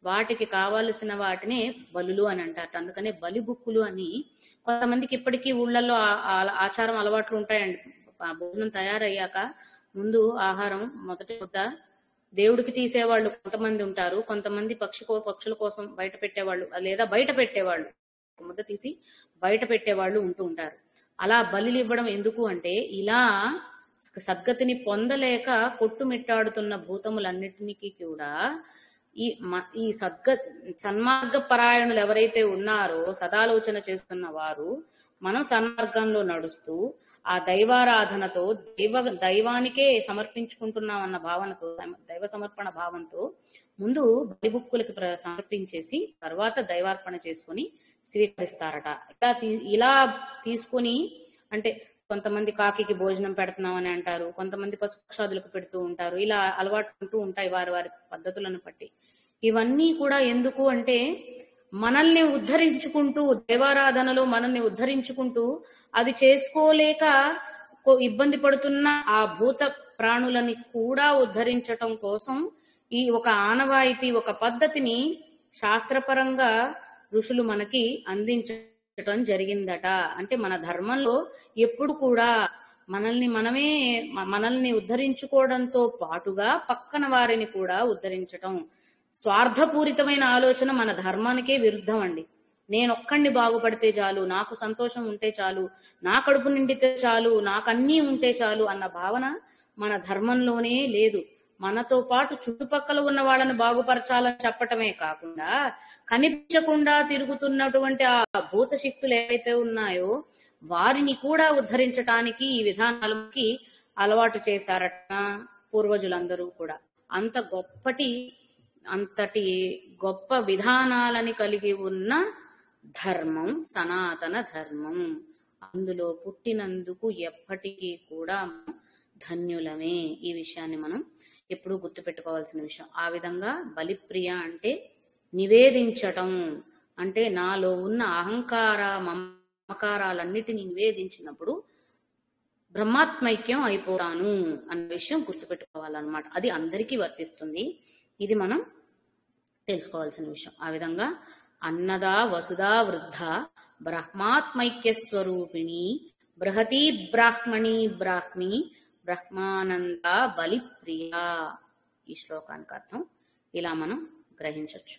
వాటికి కావలసిన వాటినే బలులు అని అంటారు. అందుకనే బలి బుక్కులు అని కొంతమందికి ఇప్పటికీ ఊళ్ళల్లో ఆచారం అలవాట్లు ఉంటాయండి. భోజనం తయారయ్యాక ముందు ఆహారం మొదటి ముద్ద దేవుడికి తీసేవాళ్ళు కొంతమంది ఉంటారు, కొంతమంది పక్షుల కోసం బయట పెట్టేవాళ్ళు లేదా బయట పెట్టేవాళ్ళు ముద్ద తీసి బయట పెట్టేవాళ్ళు ఉంటూ ఉంటారు. అలా బలులు ఇవ్వడం ఎందుకు అంటే ఇలా సద్గతిని పొందలేక కొట్టుమిట్టాడుతున్న భూతములన్నిటికీ కూడా ఈ సన్మార్గ పరాయణులు ఎవరైతే ఉన్నారో, సదాలోచన చేస్తున్న వారు, మనం సన్మార్గంలో నడుస్తూ ఆ దైవారాధనతో దైవానికే సమర్పించుకుంటున్నాం అన్న భావనతో, దైవ సమర్పణ భావంతో ముందు బలిబుక్కులకి సమర్పించేసి తర్వాత దైవార్పణ చేసుకుని స్వీకరిస్తారట. ఇలా తీసుకుని అంటే కొంతమంది కాకికి భోజనం పెడుతున్నామని అంటారు, కొంతమంది పశుపక్షాదులకు పెడుతూ ఉంటారు. ఇలా అలవాటు ఉంటూ ఉంటాయి వారి వారి పద్ధతులను బట్టి. ఇవన్నీ కూడా ఎందుకు అంటే మనల్ని ఉద్ధరించుకుంటూ, దైవారాధనలో మనల్ని ఉద్ధరించుకుంటూ అది చేసుకోలేక ఇబ్బంది పడుతున్న ఆ భూత ప్రాణులని కూడా ఉద్ధరించటం కోసం ఈ ఒక ఆనవాయితీ, ఒక పద్ధతిని శాస్త్రపరంగా ఋషులు మనకి అందించటం జరిగిందట. అంటే మన ధర్మంలో ఎప్పుడు కూడా మనల్ని ఉద్ధరించుకోవడంతో పాటుగా పక్కన వారిని కూడా ఉద్ధరించటం, స్వార్థపూరితమైన ఆలోచన మన ధర్మానికే విరుద్ధం అండి. నేనొక్కడిని బాగుపడితే చాలు, నాకు సంతోషం ఉంటే చాలు, నా కడుపు నిండితే చాలు, నాకన్నీ ఉంటే చాలు అన్న భావన మన ధర్మంలోనే లేదు. మనతో పాటు చుట్టుపక్కల ఉన్న వాళ్ళని బాగుపరచాలని చెప్పటమే కాకుండా కనిపించకుండా తిరుగుతున్నటువంటి ఆ భూత శక్తులు ఏవైతే ఉన్నాయో వారిని కూడా ఉద్ధరించటానికి ఈ విధానాలకి అలవాటు చేశారట పూర్వజులందరూ కూడా. అంతటి గొప్ప విధానాలని కలిగి ఉన్న ధర్మం సనాతన ధర్మం. అందులో పుట్టినందుకు ఎప్పటికీ కూడా ధన్యులమే. ఈ విషయాన్ని మనం ఎప్పుడూ గుర్తుపెట్టుకోవాల్సిన విషయం. ఆ విధంగా బలిప్రియ అంటే నివేదించటం, అంటే నాలో ఉన్న అహంకార మమకారాలన్నిటినీ నివేదించినప్పుడు బ్రహ్మాత్మైక్యం అయిపోతాను అన్న విషయం గుర్తుపెట్టుకోవాలన్నమాట. అది అందరికీ వర్తిస్తుంది. ఇది మనం తెలుసుకోవాల్సిన విషయం. ఆ విధంగా అన్నదా వసుదా వృద్ధ బ్రహ్మాత్మైక్య స్వరూపిణి బృహతి బ్రాహ్మణి బ్రాహ్మి బ్రహ్మానంద బలిప్రియ. ఈ శ్లోకానికి అర్థం ఇలా మనం గ్రహించవచ్చు.